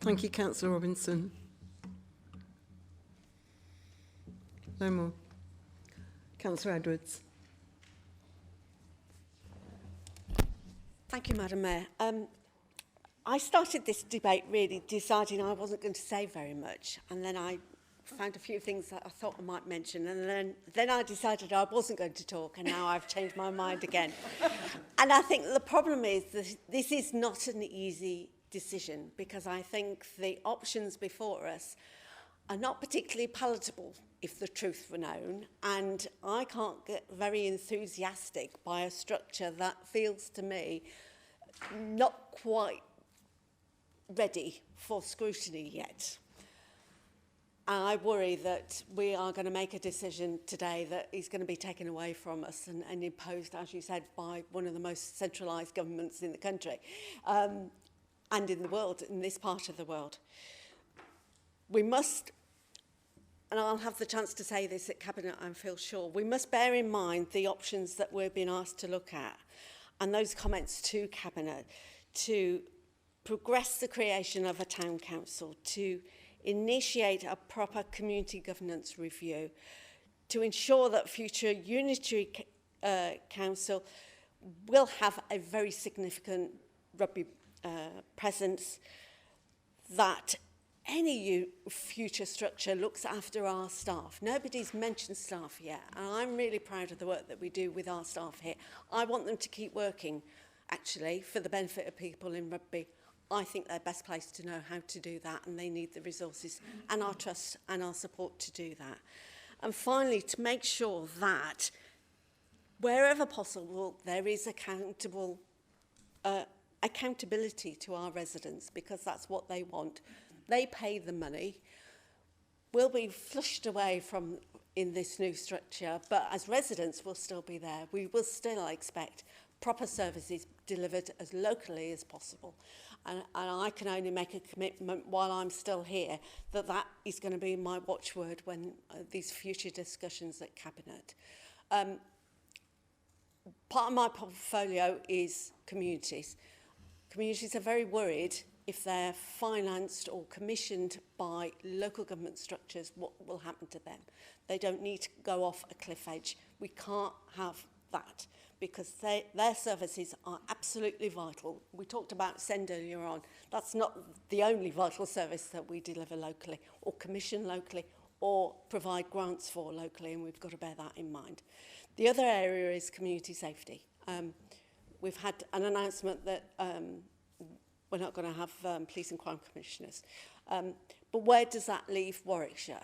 Thank you, Councillor Robinson. No more. Councillor Edwards. Thank you, Madam Mayor. I started this debate really deciding I wasn't going to say very much, and then I found a few things that I thought I might mention, and then I decided I wasn't going to talk, and now I've changed my mind again. And I think the problem is that this is not an easy decision, because I think the options before us are not particularly palatable if the truth were known, and I can't get very enthusiastic by a structure that feels to me not quite ready for scrutiny yet. And I worry that we are going to make a decision today that is going to be taken away from us and imposed, as you said, by one of the most centralised governments in the country and in the world, in this part of the world. We must, and I'll have the chance to say this at Cabinet, I feel sure, we must bear in mind the options that we're being asked to look at and those comments to Cabinet to progress the creation of a town council, to initiate a proper community governance review, to ensure that future unitary council will have a very significant rugby presence, that any future structure looks after our staff. Nobody's mentioned staff yet, and I'm really proud of the work that we do with our staff here. I want them to keep working, actually, for the benefit of people in Rugby. I think they're best placed to know how to do that, and they need the resources and our trust and our support to do that. And finally, to make sure that wherever possible, there is accountability to our residents, because that's what they want. They pay the money. We'll be flushed away from in this new structure, but as residents, we'll still be there. We will still expect proper services delivered as locally as possible. And I can only make a commitment while I'm still here that that is going to be my watchword when these future discussions at Cabinet. Part of my portfolio is communities. Communities are very worried if they're financed or commissioned by local government structures, what will happen to them? They don't need to go off a cliff edge. We can't have that because their services are absolutely vital. We talked about SEND earlier on. That's not the only vital service that we deliver locally or commission locally or provide grants for locally, and we've got to bear that in mind. The other area is community safety. We've had an announcement that we're not going to have police and crime commissioners. But where does that leave Warwickshire?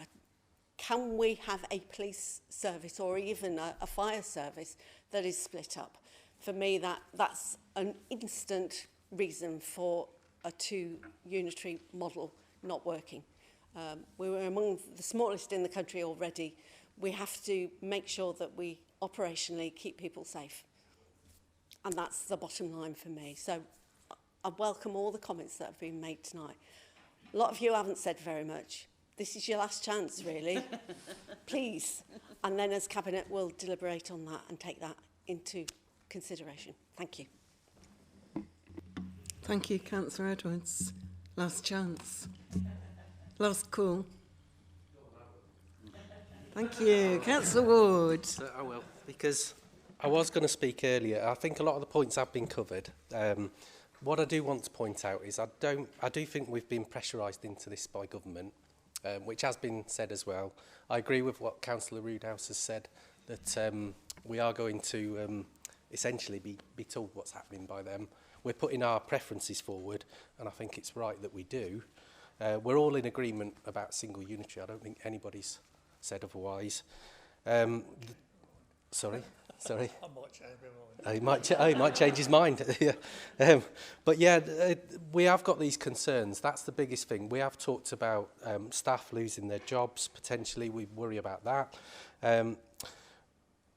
Can we have a police service or even a fire service that is split up? For me, that's an instant reason for a two-unitary model not working. We were among the smallest in the country already. We have to make sure that we operationally keep people safe. And that's the bottom line for me. So I welcome all the comments that have been made tonight. A lot of you haven't said very much. This is your last chance, really. Please. And then as Cabinet, we'll deliberate on that and take that into consideration. Thank you. Thank you, Councillor Edwards. Last chance. Last call. Thank you. Councillor Ward. I will, because I was going to speak earlier. I think a lot of the points have been covered. What I do want to point out is I do think we've been pressurised into this by government, which has been said as well. I agree with what Councillor Roodhouse has said, that we are going to essentially be told what's happening by them. We're putting our preferences forward, and I think it's right that we do. We're all in agreement about single unitary. I don't think anybody's said otherwise. Sorry. I might change my mind. He might change his mind. Yeah. But yeah, we have got these concerns. That's the biggest thing. We have talked about staff losing their jobs, potentially. We worry about that.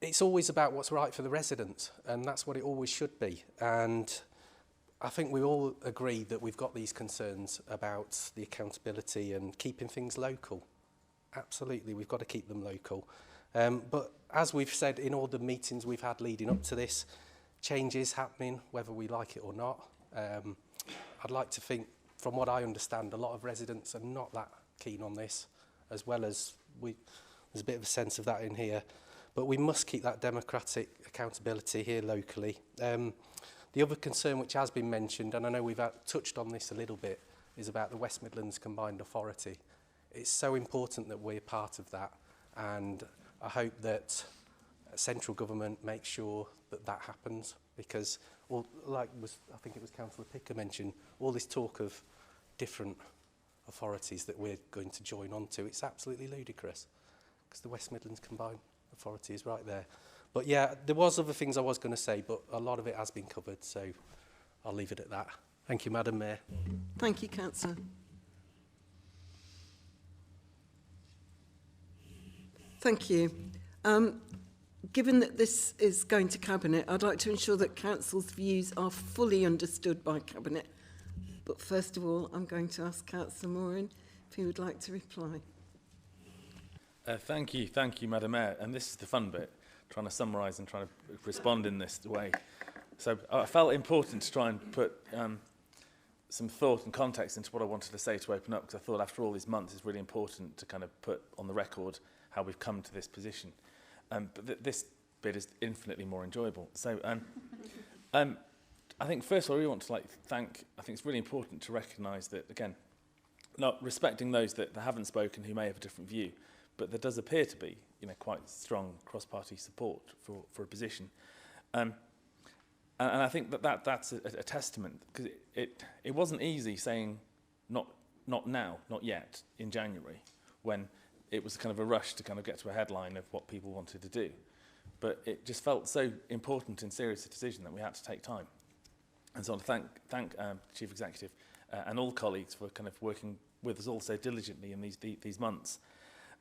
It's always about what's right for the residents, and that's what it always should be. And I think we all agree that we've got these concerns about the accountability and keeping things local. Absolutely, we've got to keep them local. But as we've said in all the meetings we've had leading up to this, change is happening, whether we like it or not. I'd like to think, from what I understand, a lot of residents are not that keen on this, as well as there's a bit of a sense of that in here. But we must keep that democratic accountability here locally. The other concern which has been mentioned, and I know we've touched on this a little bit, is about the West Midlands Combined Authority. It's so important that we're part of that, and I hope that central government makes sure that that happens, because, I think it was Councillor Picker mentioned, all this talk of different authorities that we're going to join on to, it's absolutely ludicrous, because the West Midlands Combined Authority is right there. But yeah, there was other things I was going to say, but a lot of it has been covered, so I'll leave it at that. Thank you, Madam Mayor. Thank you, Councillor. Thank you. Given that this is going to Cabinet, I'd like to ensure that Council's views are fully understood by Cabinet. But first of all, I'm going to ask Councillor Moran if he would like to reply. Thank you, Madam Mayor. And this is the fun bit, trying to summarise and trying to respond in this way. So I felt important to try and put some thought and context into what I wanted to say to open up, because I thought after all these months it's really important to kind of put on the record how we've come to this position. But this bit is infinitely more enjoyable. So I think first of all I really want to thank, I think it's really important to recognise that, again, not respecting those that haven't spoken who may have a different view, but there does appear to be, quite strong cross-party support for a position. And I think that's a testament, because it wasn't easy saying not now, not yet, in January, when it was kind of a rush to kind of get to a headline of what people wanted to do. But it just felt so important and serious a decision that we had to take time. And so I want to thank Chief Executive and all colleagues for kind of working with us all so diligently in these months.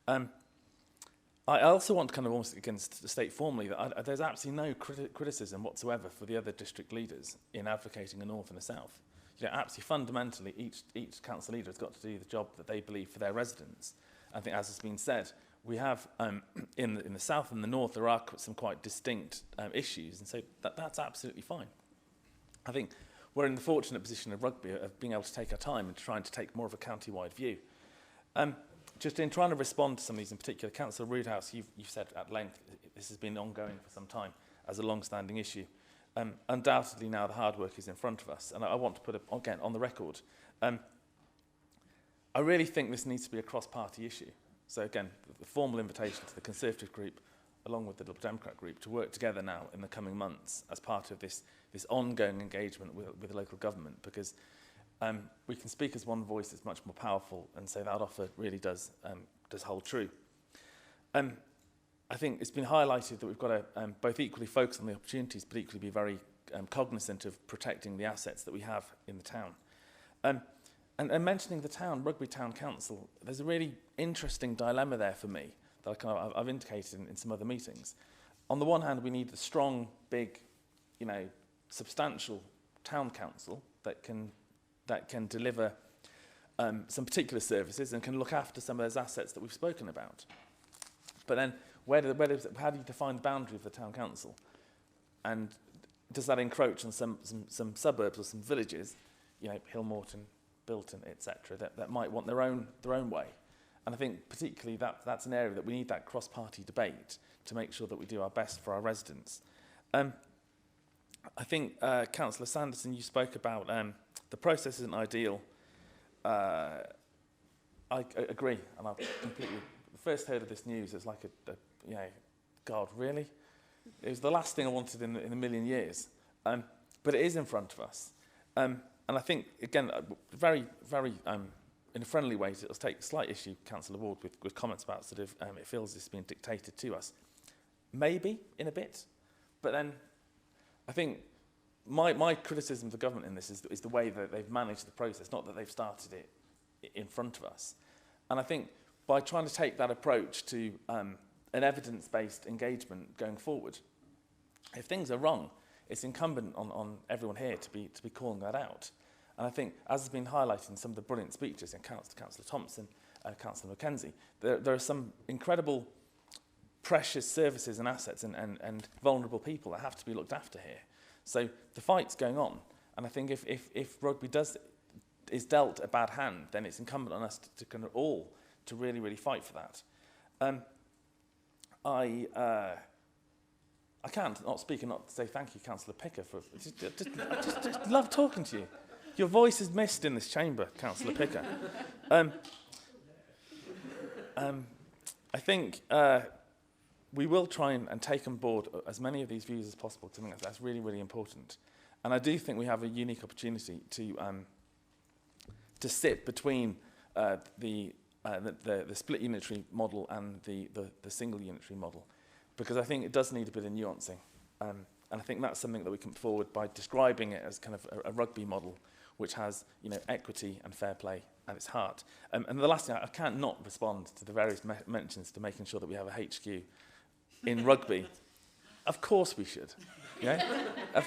I also want to kind of almost against state formally that there's absolutely no criticism whatsoever for the other district leaders in advocating a north and a south. Absolutely fundamentally, each council leader has got to do the job that they believe for their residents. I think, as has been said, we have in the south and the north there are some quite distinct issues, and so that's absolutely fine. I think we're in the fortunate position of Rugby of being able to take our time and trying to take more of a county-wide view. Just in trying to respond to some of these in particular, Councillor Roodhouse, you've said at length this has been ongoing for some time as a long-standing issue. Undoubtedly now the hard work is in front of us, and I want to put it again on the record. I really think this needs to be a cross-party issue. So again, the formal invitation to the Conservative group, along with the Liberal Democrat group, to work together now in the coming months as part of this ongoing engagement with the local government, because we can speak as one voice that's much more powerful, and so that offer really does hold true. I think it's been highlighted that we've got to both equally focus on the opportunities, but equally be very cognizant of protecting the assets that we have in the town. And mentioning the town, Rugby Town Council, there's a really interesting dilemma there for me that I've indicated in some other meetings. On the one hand, we need a strong, big, substantial town council that can deliver some particular services and can look after some of those assets that we've spoken about. But then, how do you define the boundary of the town council? And does that encroach on some suburbs or some villages, Hillmorton, Bilton, etc., that might want their own way? And I think particularly that's an area that we need that cross-party debate to make sure that we do our best for our residents. I think, Councillor Sanderson, you spoke about the process isn't ideal. I agree, and I completely... First heard of this news, it's like God, really? It was the last thing I wanted in a million years. But it is in front of us. And I think, again, very, very, in a friendly way, it'll take slight issue, Councillor Ward, with comments about sort of, it feels it's being dictated to us. Maybe, in a bit. But then, I think my criticism of the government in this is the way that they've managed the process, not that they've started it in front of us. And I think by trying to take that approach to an evidence-based engagement going forward, if things are wrong, it's incumbent on everyone here to be calling that out. And I think, as has been highlighted in some of the brilliant speeches, Councillor Thompson, Councillor Mackenzie, there are some incredible precious services and assets and vulnerable people that have to be looked after here. So the fight's going on, and I think if Rugby is dealt a bad hand, then it's incumbent on us to kind of all to really, really fight for that. I can't not speak and not say thank you, Councillor Picker, for I just love talking to you. Your voice is missed in this chamber, Councillor Picker. I think we will try and take on board as many of these views as possible, because I think that's really, really important. And I do think we have a unique opportunity to sit between the split unitary model and the single unitary model, because I think it does need a bit of nuancing. And I think that's something that we can put forward by describing it as kind of a rugby model, which has equity and fair play at its heart. And the last thing, I can't not respond to the various mentions to making sure that we have a HQ in rugby. Of course we should.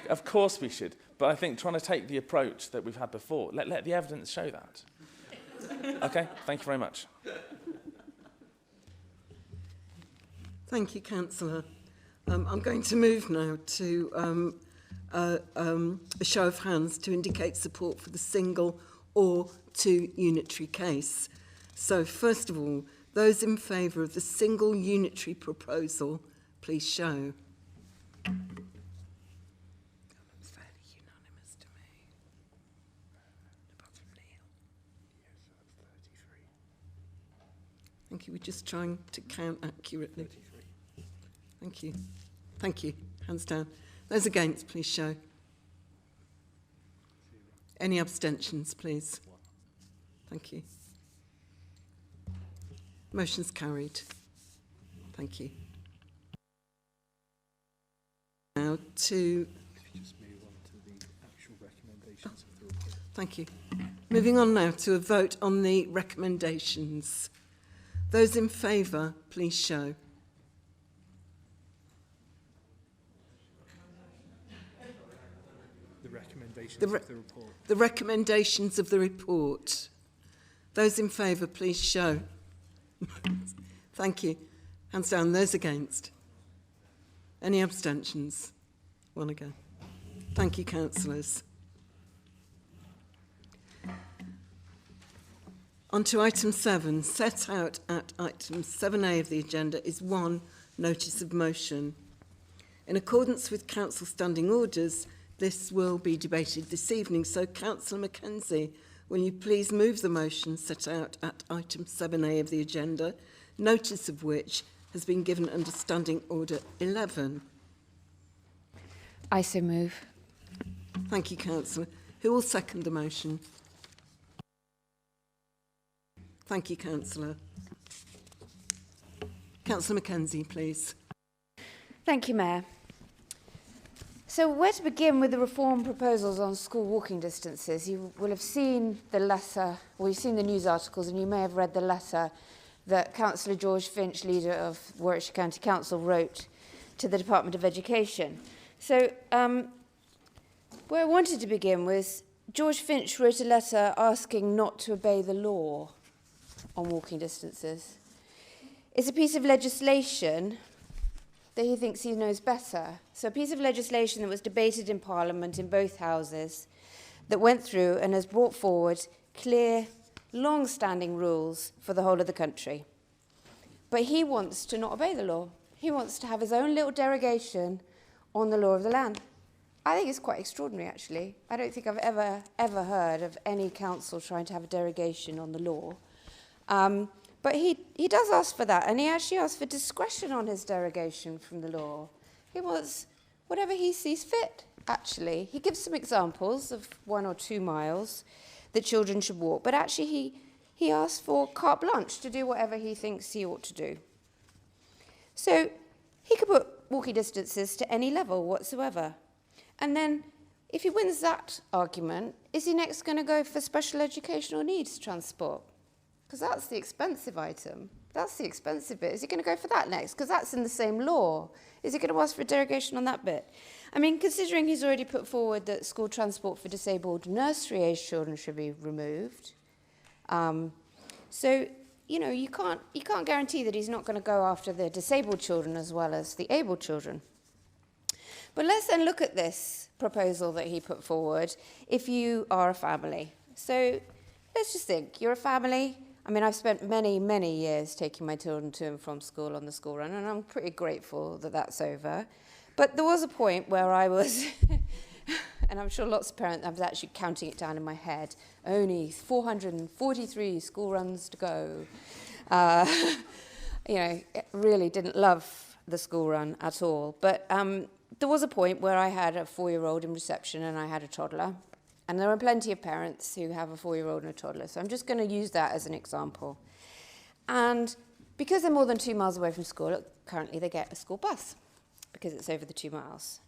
Of course we should. But I think trying to take the approach that we've had before, let the evidence show that. Okay, thank you very much. Thank you, Councillor. I'm going to move now to a show of hands to indicate support for the single or two unitary case. So, first of all, those in favour of the single unitary proposal, please show. It's fairly unanimous to me. Apart from Neil. Thank you. We're just trying to count accurately. 33. Thank you. Thank you. Hands down. Those against, please show. Any abstentions, please? Thank you. Motion's carried. Thank you. Now to... Just move on to the actual recommendations of the report. Thank you. Moving on now to a vote on the recommendations. Those in favour, please show. The recommendations of the report. The recommendations of the report. Those in favour, please show. Thank you. Hands down. Those against. Any abstentions? One again. Thank you, councillors. On to item 7. Set out at item 7A of the agenda is 1 notice of motion. In accordance with Council standing orders, this will be debated this evening. So, Councillor Mackenzie, will you please move the motion set out at item 7A of the agenda, notice of which has been given under Standing Order 11? I so move. Thank you, Councillor. Who will second the motion? Thank you, Councillor. Councillor Mackenzie, please. Thank you, Mayor. So where to begin with the reform proposals on school walking distances? You will have seen the letter, or you've seen the news articles, and you may have read the letter that Councillor George Finch, leader of Warwickshire County Council, wrote to the Department of Education. So where I wanted to begin was George Finch wrote a letter asking not to obey the law on walking distances. It's a piece of legislation that he thinks he knows better. So a piece of legislation that was debated in Parliament in both houses, that went through and has brought forward clear, long-standing rules for the whole of the country. But he wants to not obey the law. He wants to have his own little derogation on the law of the land. I think it's quite extraordinary, actually. I don't think I've ever heard of any council trying to have a derogation on the law. But he does ask for that, and he actually asks for discretion on his derogation from the law. He wants whatever he sees fit, actually. He gives some examples of 1 or 2 miles that children should walk, but actually he asks for carte blanche to do whatever he thinks he ought to do. So he could put walking distances to any level whatsoever. And then, if he wins that argument, is he next going to go for special educational needs transport? Because that's the expensive item. That's the expensive bit. Is he going to go for that next? Because that's in the same law. Is he going to ask for a derogation on that bit? I mean, considering he's already put forward that school transport for disabled nursery-age children should be removed. So, you know, you can't guarantee that he's not going to go after the disabled children as well as the able children. But let's then look at this proposal that he put forward if you are a family. So let's just think, you're a family. I mean, I've spent many, many years taking my children to and from school on the school run, and I'm pretty grateful that that's over. But there was a point where I was, and I'm sure lots of parents, I was actually counting it down in my head, only 443 school runs to go. You know, really didn't love the school run at all. But there was a point where I had a 4-year-old in reception and I had a toddler. And there are plenty of parents who have a 4-year-old and a toddler. So I'm just going to use that as an example. And because they're more than 2 miles away from school, currently they get a school bus because it's over the 2 miles.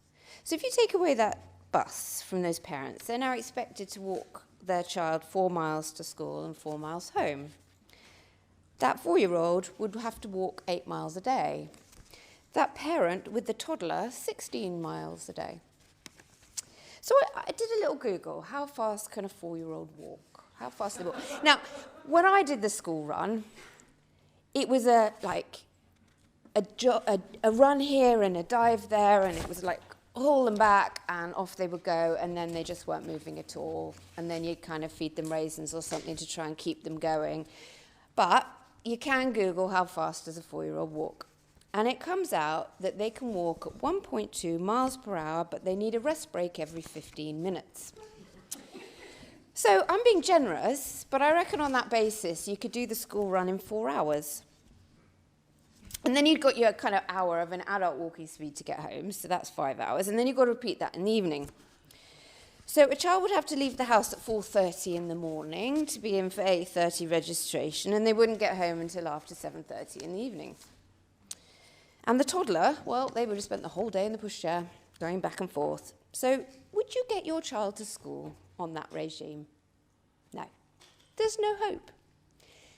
So if you take away that bus from those parents, they're now expected to walk their child 4 miles to school and 4 miles home. That 4-year-old would have to walk 8 miles a day. That parent with the toddler, 16 miles a day. So I did a little Google. How fast can a 4-year-old walk? How fast do they walk? Now, when I did the school run, it was a run here and a dive there, and it was like haul them back and off they would go, and then they just weren't moving at all. And then you'd kind of feed them raisins or something to try and keep them going. But you can Google how fast does a 4-year-old walk. And it comes out that they can walk at 1.2 miles per hour, but they need a rest break every 15 minutes. So I'm being generous, but I reckon on that basis you could do the school run in 4 hours. And then you've got your kind of hour of an adult walking speed to get home, so that's 5 hours. And then you've got to repeat that in the evening. So a child would have to leave the house at 4:30 in the morning to be in for 8:30 registration, and they wouldn't get home until after 7:30 in the evening. And the toddler, well, they would have spent the whole day in the pushchair, going back and forth. So would you get your child to school on that regime? No. There's no hope.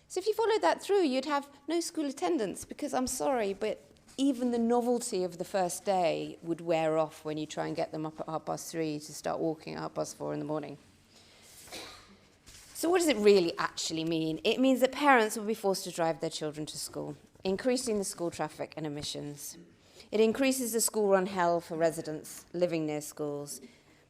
So if you followed that through, you'd have no school attendance, because I'm sorry, but even the novelty of the first day would wear off when you try and get them up at 3:30 to start walking at 4:30 in the morning. So what does it really actually mean? It means that parents will be forced to drive their children to school, increasing the school traffic and emissions. It increases the school run hell for residents living near schools,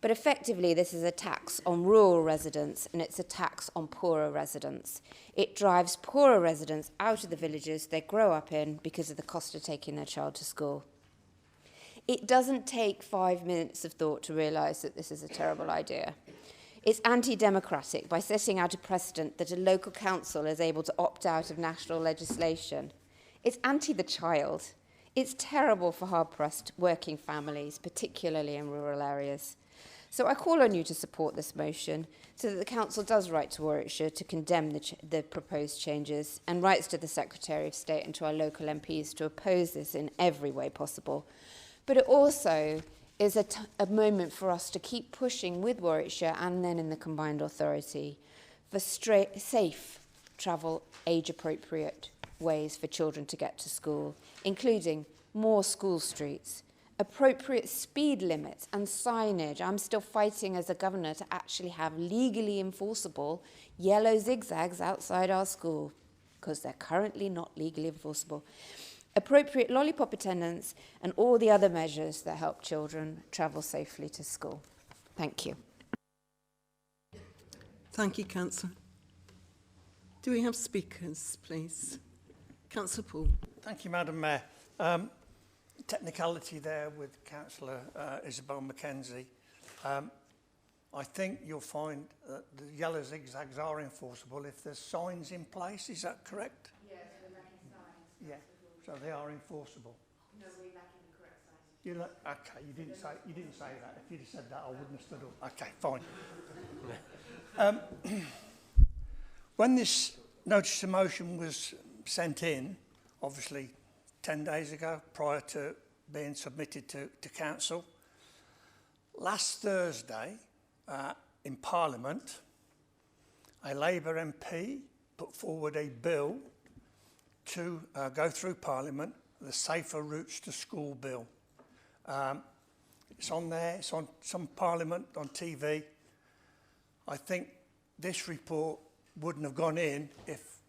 But effectively, this is a tax on rural residents and it's a tax on poorer residents. It drives poorer residents out of the villages they grow up in because of the cost of taking their child to school. It doesn't take 5 minutes of thought to realise that this is a terrible idea. It's anti-democratic by setting out a precedent that a local council is able to opt out of national legislation. It's anti the child. It's terrible for hard-pressed working families, particularly in rural areas. So I call on you to support this motion so that the council does write to Warwickshire to condemn the proposed changes and writes to the Secretary of State and to our local MPs to oppose this in every way possible. But it also is a moment for us to keep pushing with Warwickshire and then in the combined authority for safe travel, age-appropriate ways for children to get to school, including more school streets, appropriate speed limits and signage. I'm still fighting as a governor to actually have legally enforceable yellow zigzags outside our school because they're currently not legally enforceable. Appropriate lollipop attendance and all the other measures that help children travel safely to school. Thank you. Thank you, Councillor. Do we have speakers, please? Councillor Paul. Thank you, Madam Mayor. Technicality there with Councillor Isabel Mackenzie. I think you'll find that the yellow zigzags are enforceable if there's signs in place. Is that correct? Yes, we're lacking signs. Yeah. So they are enforceable. No, we're lacking the correct signs. Okay, you didn't say that. If you'd have said that, I wouldn't have stood up. Okay, fine. When this notice of motion was sent in, obviously 10 days ago, prior to being submitted to council, last Thursday in Parliament, a Labour MP put forward a bill to go through Parliament, the Safer Routes to School bill. It's on there, it's on some Parliament, on TV. I think this report wouldn't have gone in if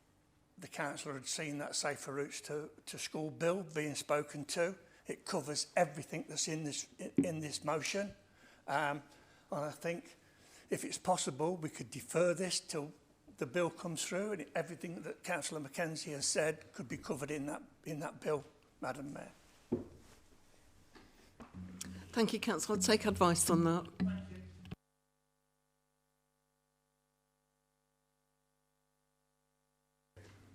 the councillor had seen that Safer Routes to School bill being spoken to. It covers everything that's in this motion. And I think if it's possible, we could defer this till the bill comes through, and everything that Councillor Mackenzie has said could be covered in that bill, Madam Mayor. Thank you, Councillor. I'll take advice on that.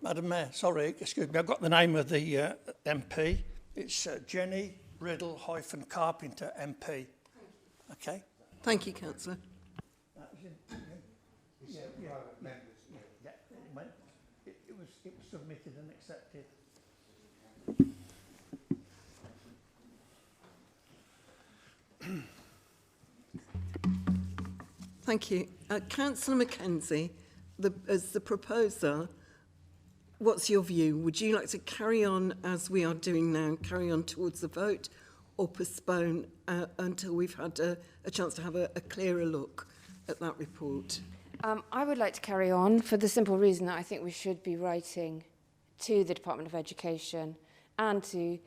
Madam Mayor, sorry, excuse me, I've got the name of the MP. It's Jenny Riddle-Carpenter MP. Okay. Thank you, Councillor. It was submitted and accepted. Thank you. Councillor Mackenzie, as the proposer, what's your view? Would you like to carry on as we are doing now, carry on towards the vote, or postpone until we've had a chance to have a clearer look at that report? I would like to carry on for the simple reason that I think we should be writing to the Department of Education and to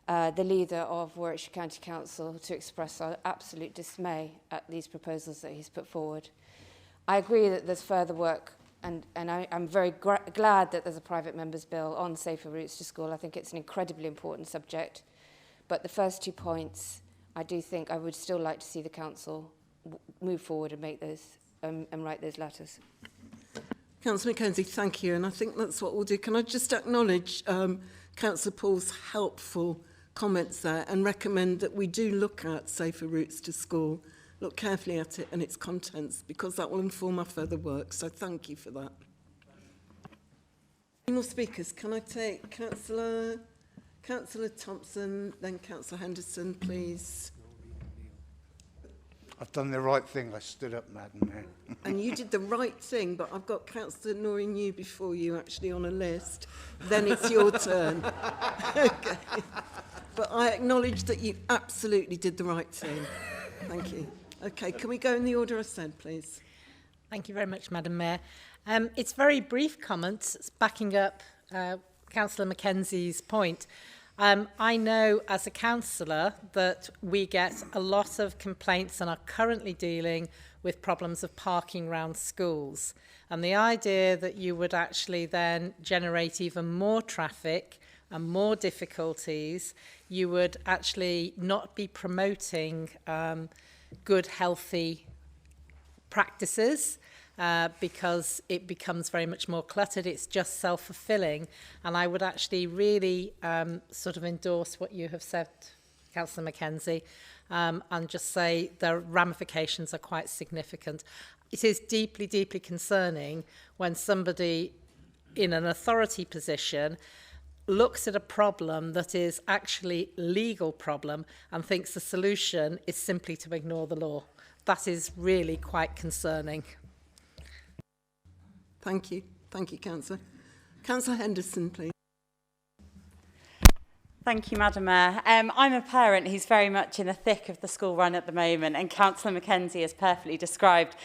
the leader of Warwickshire County Council to express our absolute dismay at these proposals that he's put forward. I agree that there's further work, and I'm very glad that there's a private member's bill on safer routes to school. I think it's an incredibly important subject. But the first 2 points, I do think I would still like to see the council move forward and make those and write those letters. Councillor Mackenzie, thank you, and I think that's what we'll do. Can I just acknowledge Councillor Paul's helpful comments there and recommend that we do look at safer routes to school, look carefully at it and its contents, because that will inform our further work. So thank you for that. Any more speakers? Can I take Councillor Thompson, then Councillor Henderson, please? I've done the right thing. I stood up, Madam Mayor. And you did the right thing, but I've got Councillor Noreen you before you actually on a list. Then it's your turn. Okay. But I acknowledge that you absolutely did the right thing. Thank you. Okay, can we go in the order I said, please? Thank you very much, Madam Mayor. It's very brief comments backing up Councillor Mackenzie's point. I know as a councillor that we get a lot of complaints and are currently dealing with problems of parking around schools. And the idea that you would actually then generate even more traffic and more difficulties, you would actually not be promoting good, healthy practices, because it becomes very much more cluttered. It's just self-fulfilling. And I would actually really sort of endorse what you have said, Councillor Mackenzie, and just say the ramifications are quite significant. It is deeply, deeply concerning when somebody in an authority position looks at a problem that is actually a legal problem and thinks the solution is simply to ignore the law. That is really quite concerning. Thank you. Thank you, Councillor. Councillor Henderson, please. Thank you, Madam Mayor. I'm a parent who's very much in the thick of the school run at the moment, and Councillor Mackenzie has perfectly described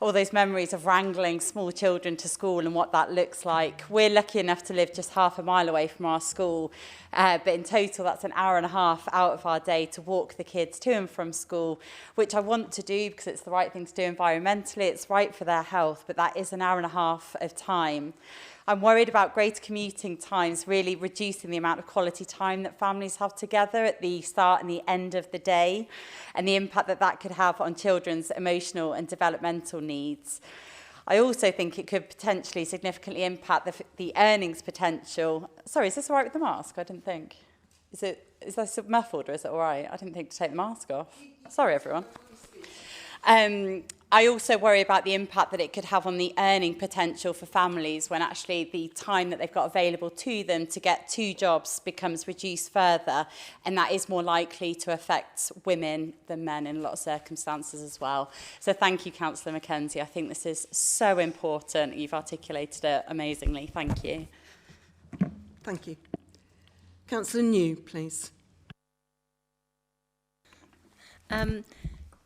all those memories of wrangling small children to school and what that looks like. We're lucky enough to live just half a mile away from our school, but in total that's an hour and a half out of our day to walk the kids to and from school, which I want to do because it's the right thing to do environmentally, it's right for their health, but that is an hour and a half of time. I'm worried about greater commuting times really reducing the amount of quality time that families have together at the start and the end of the day, and the impact that that could have on children's emotional and developmental needs. I also think it could potentially significantly impact the earnings potential. Sorry, is this all right with the mask? I didn't think. Is this muffled or is it all right? I didn't think to take the mask off. Sorry, everyone. I also worry about the impact that it could have on the earning potential for families when actually the time that they've got available to them to get two jobs becomes reduced further, and that is more likely to affect women than men in a lot of circumstances as well. So thank you, Councillor Mackenzie. I think this is so important. You've articulated it amazingly. Thank you. Thank you. Councillor New, please.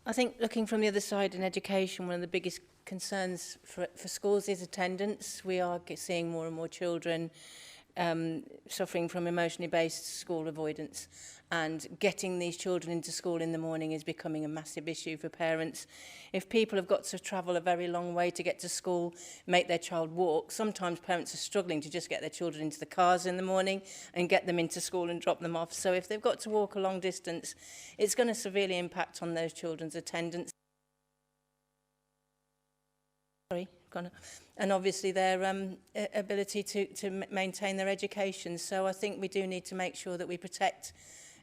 I think looking from the other side in education, one of the biggest concerns for schools is attendance. We are seeing more and more children suffering from emotionally based school avoidance, and getting these children into school in the morning is becoming a massive issue for parents. If people have got to travel a very long way to get to school, make their child walk, sometimes parents are struggling to just get their children into the cars in the morning and get them into school and drop them off. So if they've got to walk a long distance, it's going to severely impact on those children's attendance. And obviously their ability to maintain their education. So I think we do need to make sure that we protect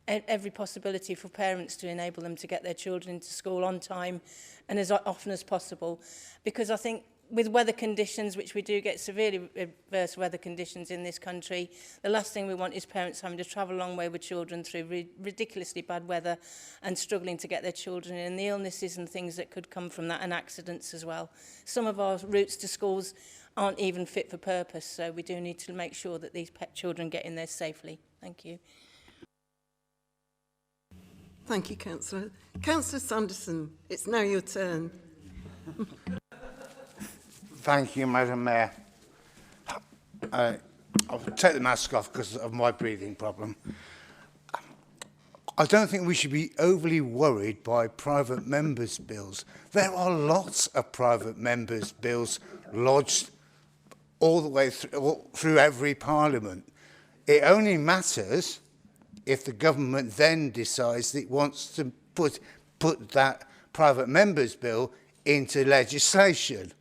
every possibility for parents to enable them to get their children into school on time and as often as possible. Because I think with weather conditions, which we do get severely adverse weather conditions in this country, the last thing we want is parents having to travel a long way with children through ridiculously bad weather and struggling to get their children in, and the illnesses and things that could come from that, and accidents as well. Some of our routes to schools aren't even fit for purpose, so we do need to make sure that these pet children get in there safely. Thank you. Thank you, Councillor. Councillor Sanderson, it's now your turn. Thank you, Madam Mayor. I'll take the mask off because of my breathing problem. I don't think we should be overly worried by private members' bills. There are lots of private members' bills lodged all the way through every parliament. It only matters if the government then decides that it wants to put that private members' bill into legislation.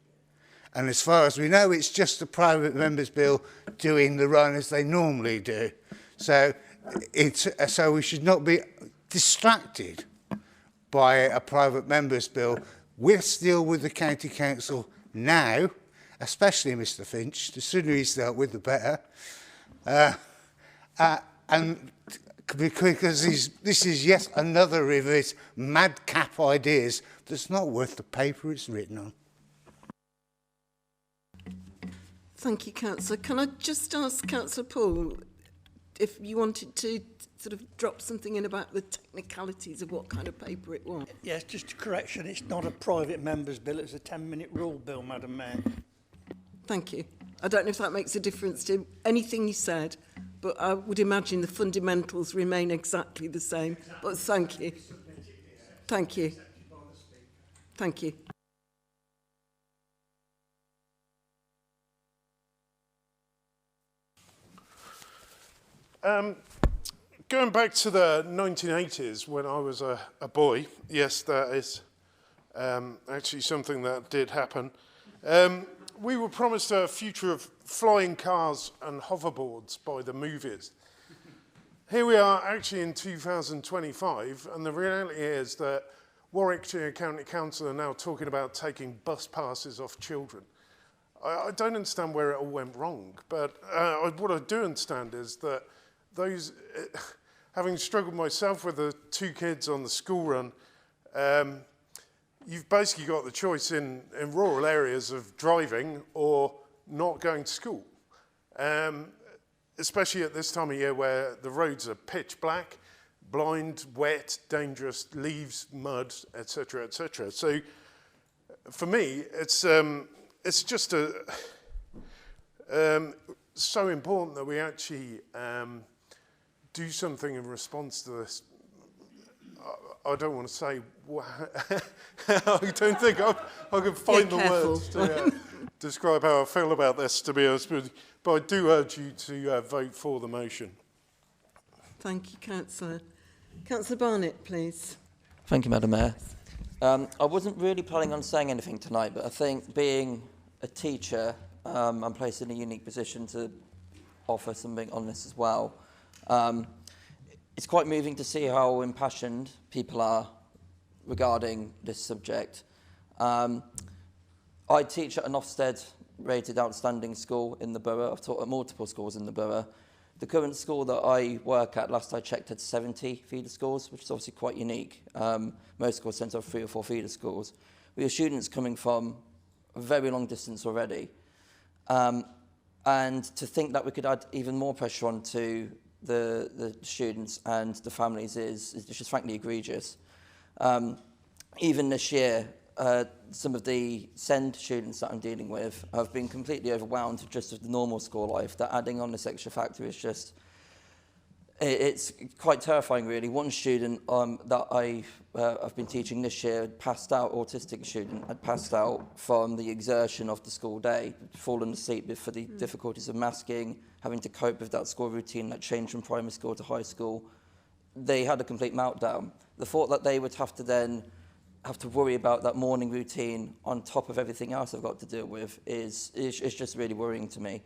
And as far as we know, it's just the private members' bill doing the run as they normally do. So we should not be distracted by a private members' bill. We're still with the County Council now, especially Mr Finch. The sooner he's dealt with, the better. And because this is yet another of his madcap ideas that's not worth the paper it's written on. Thank you, Councillor. Can I just ask Councillor Paul if you wanted to sort of drop something in about the technicalities of what kind of paper it was? Yes, just a correction. It's not a private member's bill. It's a 10-minute rule bill, Madam Mayor. Thank you. I don't know if that makes a difference to anything you said, but I would imagine the fundamentals remain exactly the same. But thank you. Thank you. Thank you. Going back to the 1980s when I was a boy, yes, that is actually something that did happen. We were promised a future of flying cars and hoverboards by the movies. Here we are actually in 2025, and the reality is that Warwickshire County Council are now talking about taking bus passes off children. I don't understand where it all went wrong, but what I do understand is that those, having struggled myself with the 2 kids on the school run, you've basically got the choice in rural areas of driving or not going to school. Especially at this time of year where the roads are pitch black, blind, wet, dangerous, leaves, mud, etc., etc. So for me, it's just so important that we actually do something in response to this. I don't want to say, I don't think I can find the words to describe how I feel about this, to be honest with you, but I do urge you to vote for the motion. Thank you, Councillor. Councillor Barnett, please. Thank you, Madam Mayor. I wasn't really planning on saying anything tonight, but I think being a teacher, I'm placed in a unique position to offer something on this as well. It's quite moving to see how impassioned people are regarding this subject. I teach at an Ofsted-rated outstanding school in the borough. I've taught at multiple schools in the borough. The current school that I work at, last I checked, had 70 feeder schools, which is obviously quite unique. Most schools tend to have 3 or 4 feeder schools. We have students coming from a very long distance already. And to think that we could add even more pressure onto the students and the families is just frankly egregious. Even this year, some of the SEND students that I'm dealing with have been completely overwhelmed just with the normal school life. That adding on this extra factor is just, it's quite terrifying really. One student that I've been teaching this year had passed out, autistic student, had passed out from the exertion of the school day, fallen asleep for the difficulties of masking, having to cope with that school routine, that change from primary school to high school. They had a complete meltdown. The thought that they would have to worry about that morning routine on top of everything else I've got to deal with is just really worrying to me.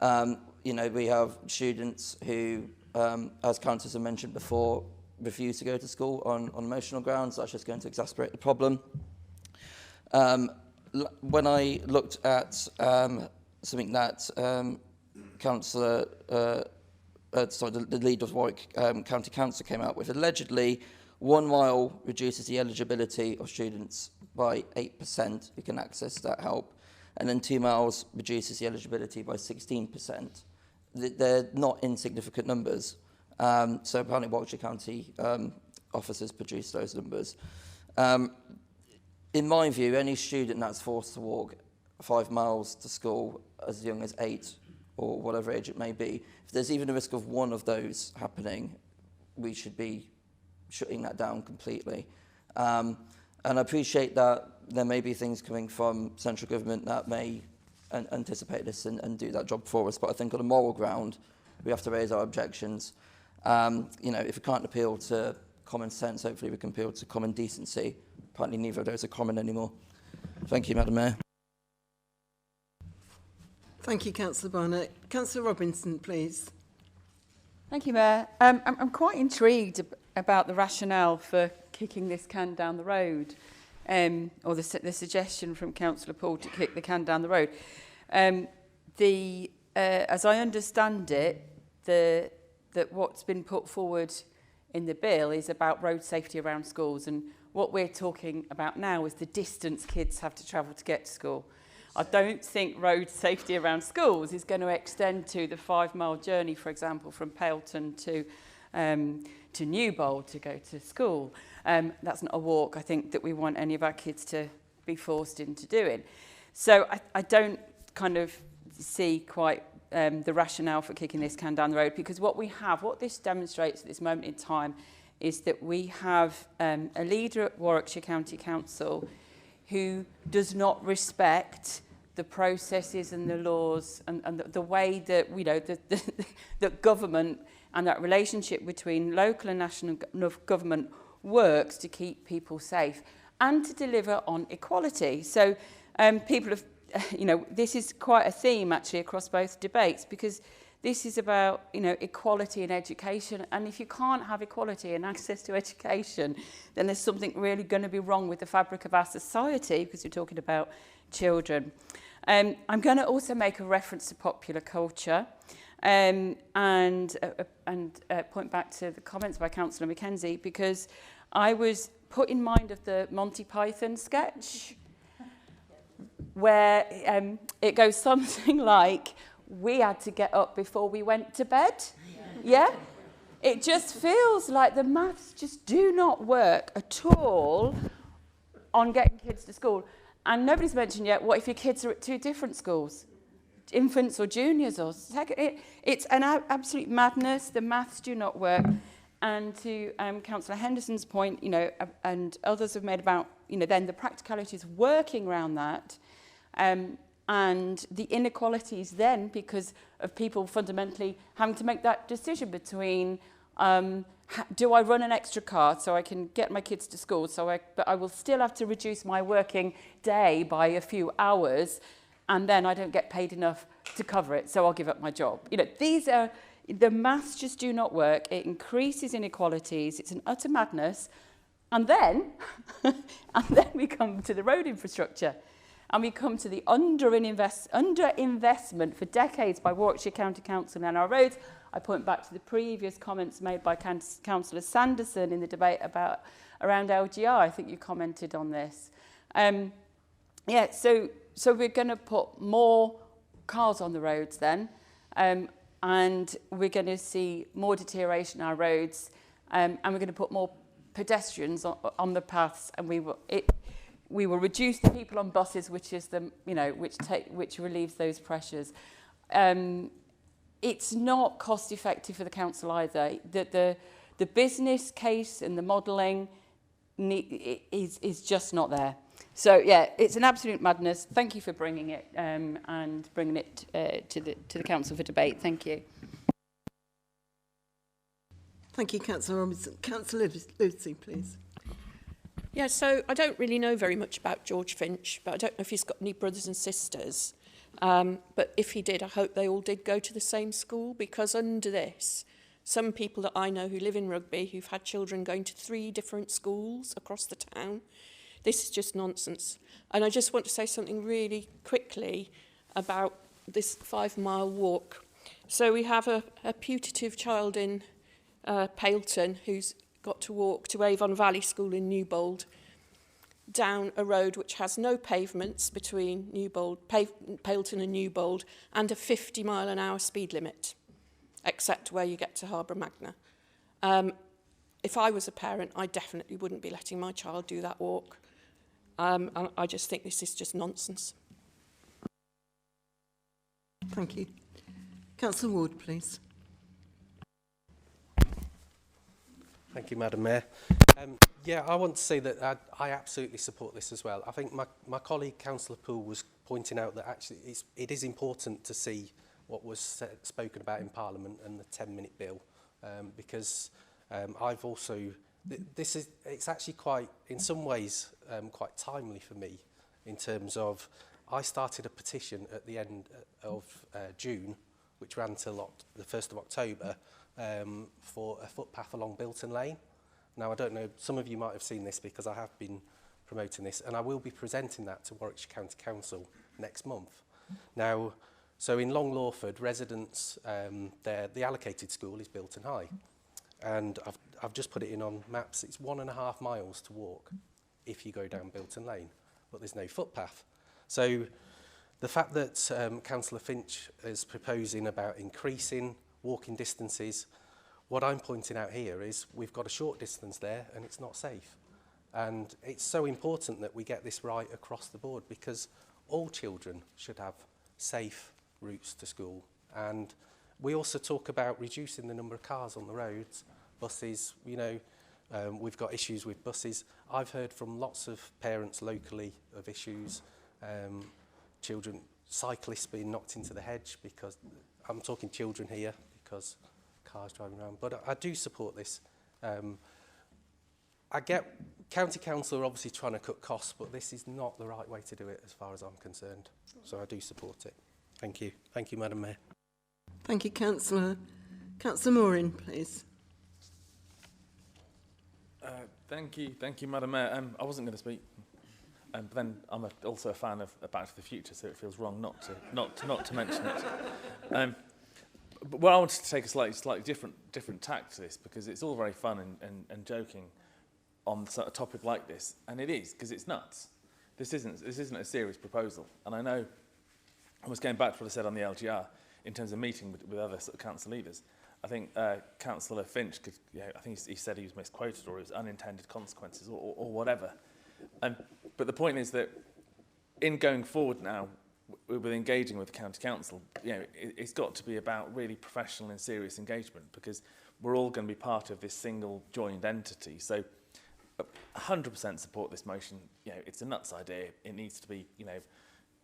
You know, we have students who, as councillors have mentioned before, refuse to go to school on emotional grounds. That's just going to exacerbate the problem. When I looked at something that Councillor, the lead of Warwick County Council came out with, allegedly 1 mile reduces the eligibility of students by 8% who can access that help, and then 2 miles reduces the eligibility by 16%. They're not insignificant numbers. So apparently Warwickshire County officers produced those numbers. In my view, any student that's forced to walk 5 miles to school as young as 8 or whatever age it may be, if there's even a risk of one of those happening, we should be shutting that down completely. And I appreciate that there may be things coming from central government that may anticipate this and do that job for us, but I think on a moral ground, we have to raise our objections. You know, if we can't appeal to common sense, hopefully we can appeal to common decency. Apparently neither of those are common anymore. Thank you, Madam Mayor. Thank you, Councillor Barnett. Councillor Robinson, please. Thank you, Mayor. I'm quite intrigued about the rationale for kicking this can down the road, or the suggestion from Councillor Paul to kick the can down the road. As I understand it, that what's been put forward in the bill is about road safety around schools, and what we're talking about now is the distance kids have to travel to get to school. I don't think road safety around schools is going to extend to the 5-mile journey, for example, from Pailton to Newbold to go to school. That's not a walk, I think, that we want any of our kids to be forced into doing. So I don't kind of see quite the rationale for kicking this can down the road, because what this demonstrates at this moment in time is that we have a leader at Warwickshire County Council who does not respect the processes and the laws and the way that, you know, that government and that relationship between local and national government works to keep people safe and to deliver on equality. So people have, you know, this is quite a theme actually across both debates, because this is about, you know, equality in education. And if you can't have equality and access to education, then there's something really going to be wrong with the fabric of our society, because we're talking about children. I'm going to also make a reference to popular culture and point back to the comments by Councillor Mackenzie, because I was put in mind of the Monty Python sketch where it goes something like, we had to get up before we went to bed. Yeah? It just feels like the maths just do not work at all on getting kids to school. And nobody's mentioned yet, what if your kids are at two different schools? Infants or juniors or second? It's an absolute madness. The maths do not work. And to Councillor Henderson's point, you know, and others have made about, you know, then the practicalities working around that, and the inequalities then because of people fundamentally having to make that decision between do I run an extra car so I can get my kids to school, but I will still have to reduce my working day by a few hours, and then I don't get paid enough to cover it, so I'll give up my job. You know, these are, the maths just do not work. It increases inequalities. It's an utter madness. And then, we come to the road infrastructure. And we come to the underinvestment for decades by Warwickshire County Council and our roads. I point back to the previous comments made by Councillor Sanderson in the debate around LGR. I think you commented on this. So we're going to put more cars on the roads then, and we're going to see more deterioration in our roads, and we're going to put more pedestrians on the paths, and we will reduce the people on buses, which is the, you know, which relieves those pressures. It's not cost effective for the council either. The business case and the modelling is just not there. So yeah, it's an absolute madness. Thank you for bringing it and bringing it to the council for debate. Thank you. Thank you, Councillor Robinson. Councillor Lucy, please. Yeah, so I don't really know very much about George Finch, but I don't know if he's got any brothers and sisters. But if he did, I hope they all did go to the same school, because under this, some people that I know who live in Rugby, who've had children going to 3 different schools across the town, this is just nonsense. And I just want to say something really quickly about this 5-mile walk. So we have a putative child in Pailton who's got to walk to Avon Valley School in Newbold down a road which has no pavements between Pailton and Newbold, and a 50-mile-an-hour speed limit, except where you get to Harbour Magna. If I was a parent, I definitely wouldn't be letting my child do that walk. And I just think this is just nonsense. Thank you. Councillor Ward, please. Thank you, Madam Mayor. Yeah, I want to say that I absolutely support this as well. I think my colleague, Councillor Poole, was pointing out that actually it is important to see what was spoken about in Parliament and the 10-minute bill, because I've also... It's actually quite, in some ways, quite timely for me in terms of I started a petition at the end of June, which ran till the 1st of October, for a footpath along Bilton Lane. Now, I don't know, some of you might have seen this because I have been promoting this, and I will be presenting that to Warwickshire County Council next month. Now, so in Long Lawford, residents, the allocated school is Bilton High. And I've just put it in on maps. It's 1.5 miles to walk if you go down Bilton Lane, but there's no footpath. So the fact that Councillor Finch is proposing about increasing walking distances, what I'm pointing out here is we've got a short distance there and it's not safe. And it's so important that we get this right across the board, because all children should have safe routes to school. And we also talk about reducing the number of cars on the roads, buses, you know, we've got issues with buses. I've heard from lots of parents locally of issues, children, cyclists being knocked into the hedge because, I'm talking children here, because cars driving around. But I do support this. I get County Council are obviously trying to cut costs, but this is not the right way to do it as far as I'm concerned. So I do support it. Thank you. Thank you, Madam Mayor. Thank you, Councillor. Councillor Morin, please. Thank you, Madam Mayor. I wasn't going to speak, but then I'm also a fan of Back to the Future, so it feels wrong not to mention it. But I wanted to take a slightly different tack to this, because it's all very fun and joking on a topic like this, and it is, because it's nuts. This isn't a serious proposal, and I know I was going back to what I said on the LGR in terms of meeting with other sort of council leaders. I think Councillor Finch could, I think he said he was misquoted, or it was unintended consequences, or whatever. But the point is that in going forward now, with engaging with the County Council, it's got to be about really professional and serious engagement, because we're all going to be part of this single joined entity. So 100% support this motion. It's a nuts idea. It needs to be,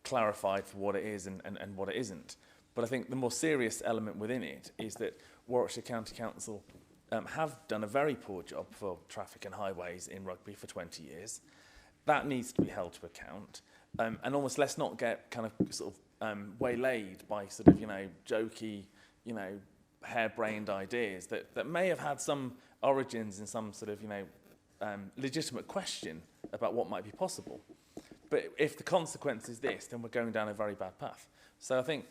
clarified for what it is and what it isn't. But I think the more serious element within it is that Warwickshire County Council have done a very poor job for traffic and highways in Rugby for 20 years. That needs to be held to account. And almost let's not get kind of sort of waylaid by sort of, jokey, harebrained ideas that may have had some origins in some sort of, legitimate question about what might be possible. But if the consequence is this, then we're going down a very bad path. So I think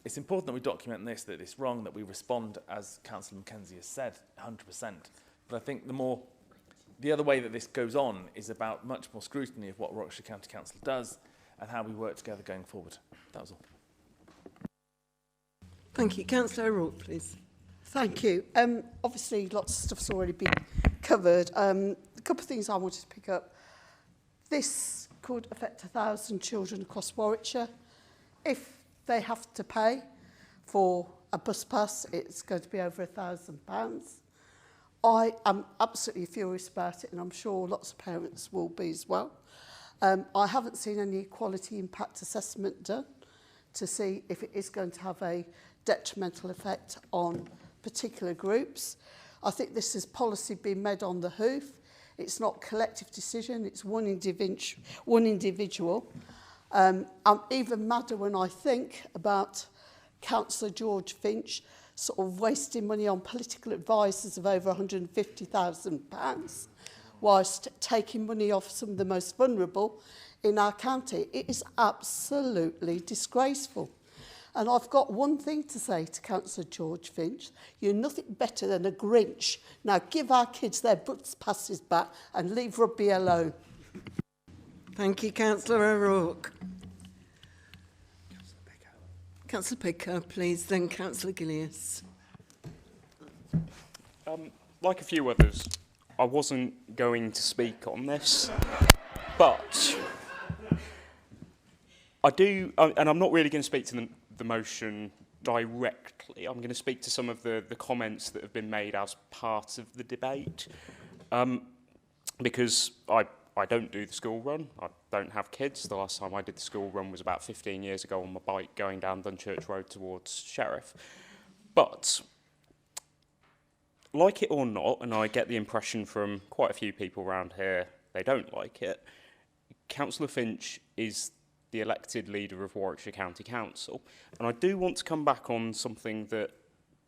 it's important that we document this, that it's wrong, that we respond, as Councillor Mackenzie has said, 100%. But I think the other way that this goes on is about much more scrutiny of what Warwickshire County Council does and how we work together going forward. That was all. Thank you. Councillor O'Rourke, please. Thank you. Obviously, lots of stuff's already been covered. A couple of things I wanted to pick up. This could affect 1,000 children across Warwickshire. If they have to pay for a bus pass, it's going to be over £1,000. I am absolutely furious about it, and I'm sure lots of parents will be as well. I haven't seen any quality impact assessment done to see if it is going to have a detrimental effect on particular groups. I think this is policy being made on the hoof. It's not collective decision, it's one individual. I'm even madder when I think about Councillor George Finch sort of wasting money on political advisors of over £150,000 whilst taking money off some of the most vulnerable in our county. It is absolutely disgraceful. And I've got one thing to say to Councillor George Finch. You're nothing better than a Grinch. Now give our kids their bus passes back and leave rugby alone. Thank you, Councillor O'Rourke. Councillor Picker, please, then Councillor Gillies. Like a few others, I wasn't going to speak on this, but I do, and I'm not really going to speak to the motion directly. I'm going to speak to some of the comments that have been made as part of the debate, because I don't do the school run. I don't have kids. The last time I did the school run was about 15 years ago on my bike going down Dunchurch Road towards Sheriff. But, like it or not, and I get the impression from quite a few people around here, they don't like it, Councillor Finch is the elected leader of Warwickshire County Council. And I do want to come back on something that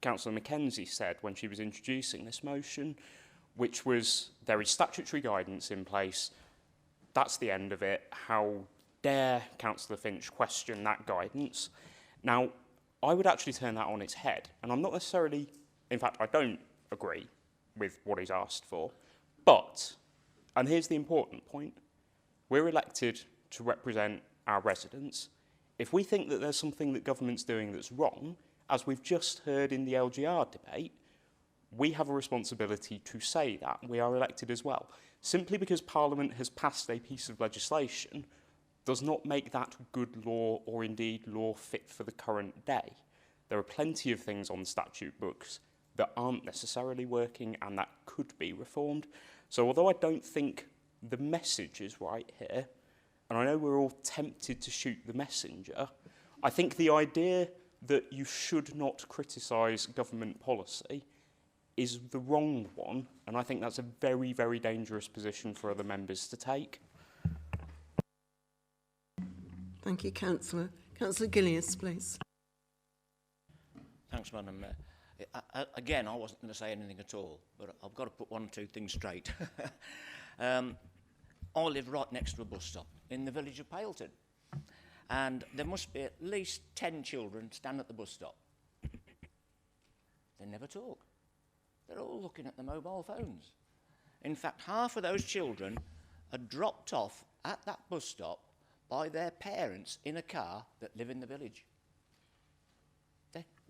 Councillor Mackenzie said when she was introducing this motion, which was there is statutory guidance in place. That's the end of it. How dare Councillor Finch question that guidance? Now, I would actually turn that on its head, and I'm not necessarily, in fact, I don't agree with what he's asked for, but, and here's the important point, we're elected to represent our residents. If we think that there's something that government's doing that's wrong, as we've just heard in the LGR debate, we have a responsibility to say that. We are elected as well. Simply because Parliament has passed a piece of legislation does not make that good law or indeed law fit for the current day. There are plenty of things on the statute books that aren't necessarily working and that could be reformed. So although I don't think the message is right here, and I know we're all tempted to shoot the messenger, I think the idea that you should not criticise government policy is the wrong one, and I think that's a very, very dangerous position for other members to take. Thank you, Councillor. Councillor Gillies, please. Thanks, Madam Mayor. Again, I wasn't going to say anything at all, but I've got to put one or two things straight. I live right next to a bus stop in the village of Paleton, and there must be at least 10 children stand at the bus stop. They never talk. They're all looking at their mobile phones. In fact, half of those children are dropped off at that bus stop by their parents in a car that live in the village.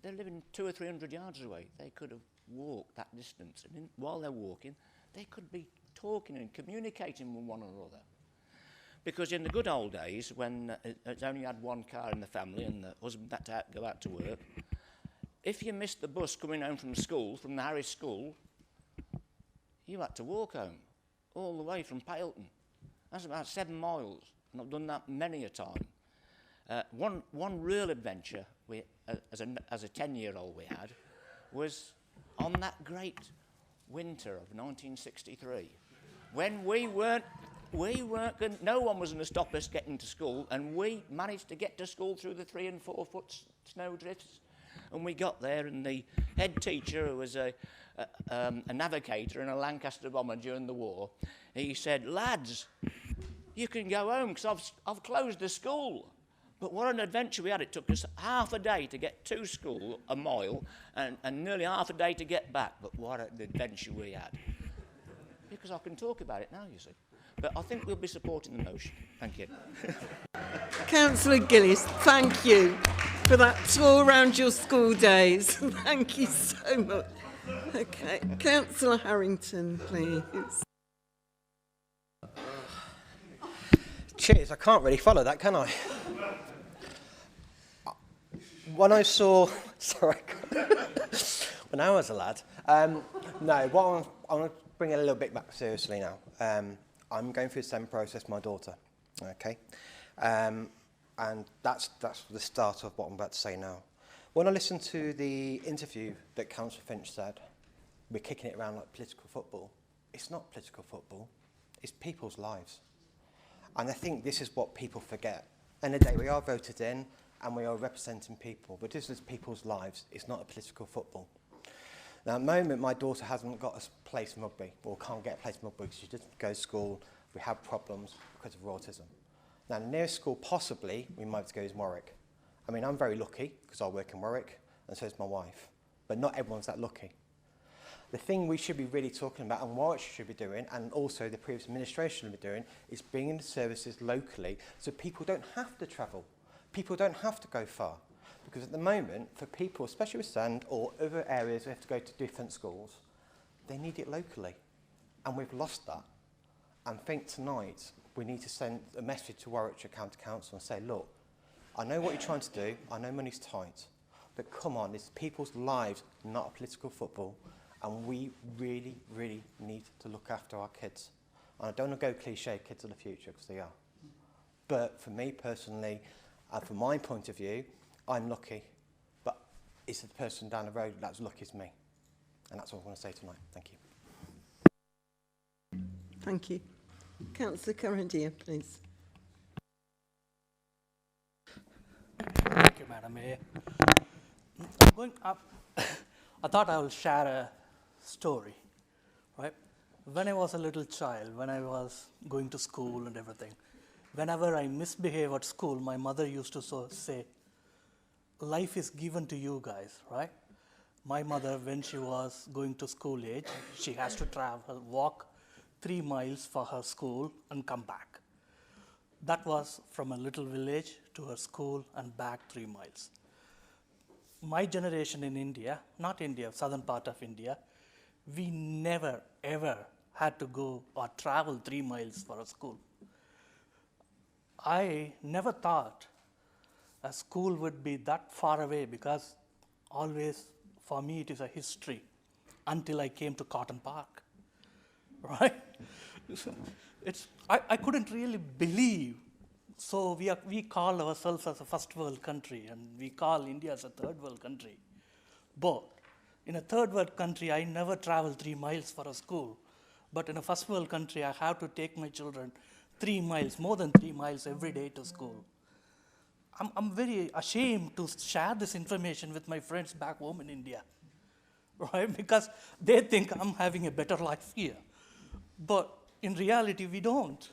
They're living 200 or 300 yards away. They could have walked that distance, and while they're walking, they could be talking and communicating with one another. Because in the good old days, when it's only had one car in the family and the husband had to go out to work, if you missed the bus coming home from school, from the Harris school, you had to walk home, all the way from Paleton. That's about 7 miles, and I've done that many a time. One real adventure as a 10-year-old we had was on that great winter of 1963, when no one was going to stop us getting to school, and we managed to get to school through the 3 and 4 foot snow drifts. And we got there, and the head teacher, who was a navigator in a Lancaster bomber during the war, he said, "Lads, you can go home because I've closed the school." But what an adventure we had. It took us half a day to get to school, a mile, and nearly half a day to get back. But what an adventure we had. Because I can talk about it now, you see. But I think we'll be supporting the motion. Thank you. Councillor Gillies, thank you for that tour around your school days. Thank you so much. Okay, Councillor Harrington, please. Cheers, I can't really follow that, can I? When I saw, sorry, when I was a lad, no, what I want to bring it a little bit back seriously now. I'm going through the same process my daughter, okay? And that's the start of what I'm about to say now. When I listened to the interview that Councillor Finch said, we're kicking it around like political football. It's not political football, it's people's lives. And I think this is what people forget. And the day we are voted in and we are representing people, but this is people's lives, it's not a political football. Now, at the moment, my daughter hasn't got a place in rugby, or can't get a place in rugby because she doesn't go to school. We have problems because of her autism. Now, the nearest school, possibly, we might have to go is Warwick. I mean, I'm very lucky because I work in Warwick, and so is my wife. But not everyone's that lucky. The thing we should be really talking about, and Warwick should be doing, and also the previous administration should be doing, is bringing the services locally so people don't have to travel. People don't have to go far. Because at the moment, for people, especially with SEND or other areas who have to go to different schools, they need it locally. And we've lost that. And I think tonight, we need to send a message to Warwickshire County Council and say, look, I know what you're trying to do, I know money's tight, but come on, it's people's lives, not a political football, and we really, really need to look after our kids. And I don't want to go cliche, kids of the future, because they are. But for me personally, and from my point of view, I'm lucky, but it's the person down the road that's lucky as me. And that's all I want to say tonight. Thank you. Thank you. Councillor Carandia, please. Thank you, Madam Mayor. Going up, I thought I will share a story, right? When I was a little child, when I was going to school and everything, whenever I misbehave at school, my mother used to say, life is given to you guys, right? My mother, when she was going to school age, she has to walk 3 miles for her school and come back. That was from a little village to her school and back 3 miles. My generation in India, not India, southern part of India, we never ever had to go or travel 3 miles for a school. I never thought a school would be that far away, because always for me it is a history until I came to Cotton Park, right? I couldn't really believe. So we call ourselves as a first world country, and we call India as a third world country. But in a third world country, I never travel 3 miles for a school. But in a first world country, I have to take my children 3 miles, more than 3 miles every day to school. I'm very ashamed to share this information with my friends back home in India, right? Because they think I'm having a better life here. But in reality, we don't.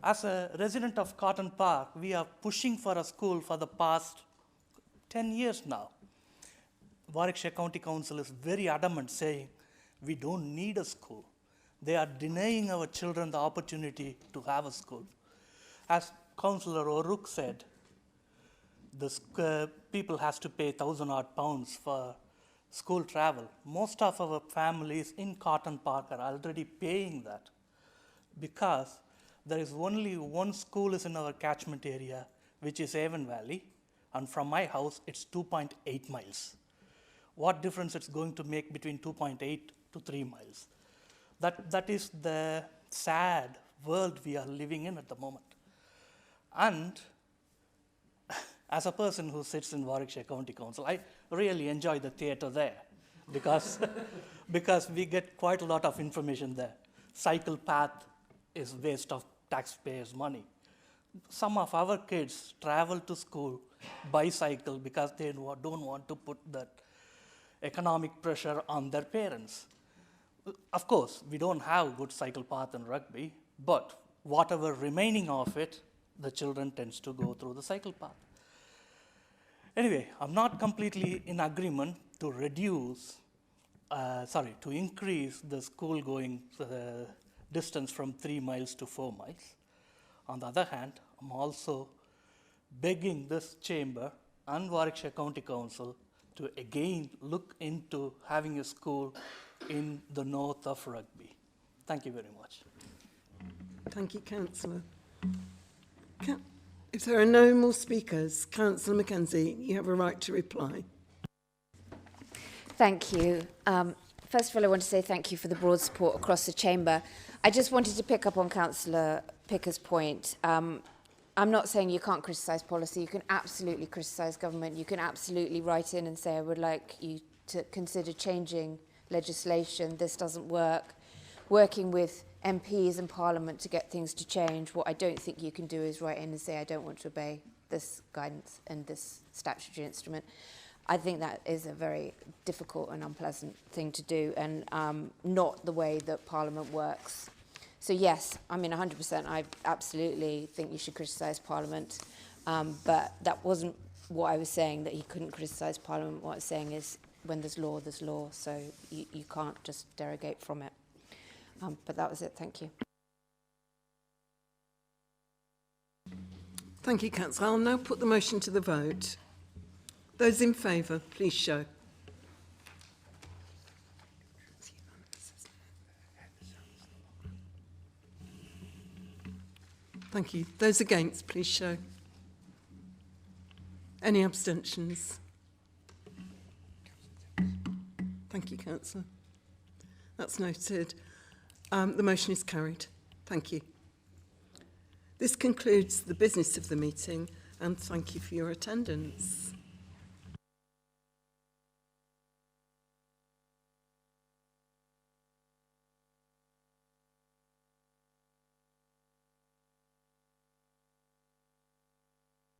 As a resident of Cotton Park, we are pushing for a school for the past 10 years now. Warwickshire County Council is very adamant, saying we don't need a school. They are denying our children the opportunity to have a school. As Councillor O'Rourke said, the people has to pay £1,000 odd for school travel. Most of our families in Cotton Park are already paying that, because there is only one school is in our catchment area, which is Avon Valley, and from my house, it's 2.8 miles. What difference it's going to make between 2.8 to 3 miles? That is the sad world we are living in at the moment. And as a person who sits in Warwickshire County Council, I really enjoy the theatre there, because, because we get quite a lot of information there. Cycle path is waste of taxpayers' money. Some of our kids travel to school by cycle because they don't want to put that economic pressure on their parents. Of course, we don't have good cycle path in Rugby, but whatever remaining of it, the children tends to go through the cycle path. Anyway, I'm not completely in agreement to to increase the school going distance from 3 miles to 4 miles. On the other hand, I'm also begging this chamber and Warwickshire County Council to again look into having a school in the north of Rugby. Thank you very much. Thank you, Councillor. If there are no more speakers, Councillor Mackenzie, you have a right to reply. Thank you. First of all, I want to say thank you for the broad support across the chamber. I just wanted to pick up on Councillor Picker's point. I'm not saying you can't criticise policy. You can absolutely criticise government. You can absolutely write in and say, I would like you to consider changing legislation. This doesn't work. Working with MPs and Parliament to get things to change. What I don't think you can do is write in and say, I don't want to obey this guidance and this statutory instrument. I think that is a very difficult and unpleasant thing to do, and not the way that Parliament works. So yes, I mean 100%, I absolutely think you should criticise Parliament, but that wasn't what I was saying, that he couldn't criticise Parliament. What I was saying is when there's law, so you can't just derogate from it. But that was it, thank you. Thank you, Councillor. I'll now put the motion to the vote. Those in favour, please show. Thank you. Those against, please show. Any abstentions? Thank you, Councillor. That's noted. The motion is carried. Thank you. This concludes the business of the meeting, and thank you for your attendance.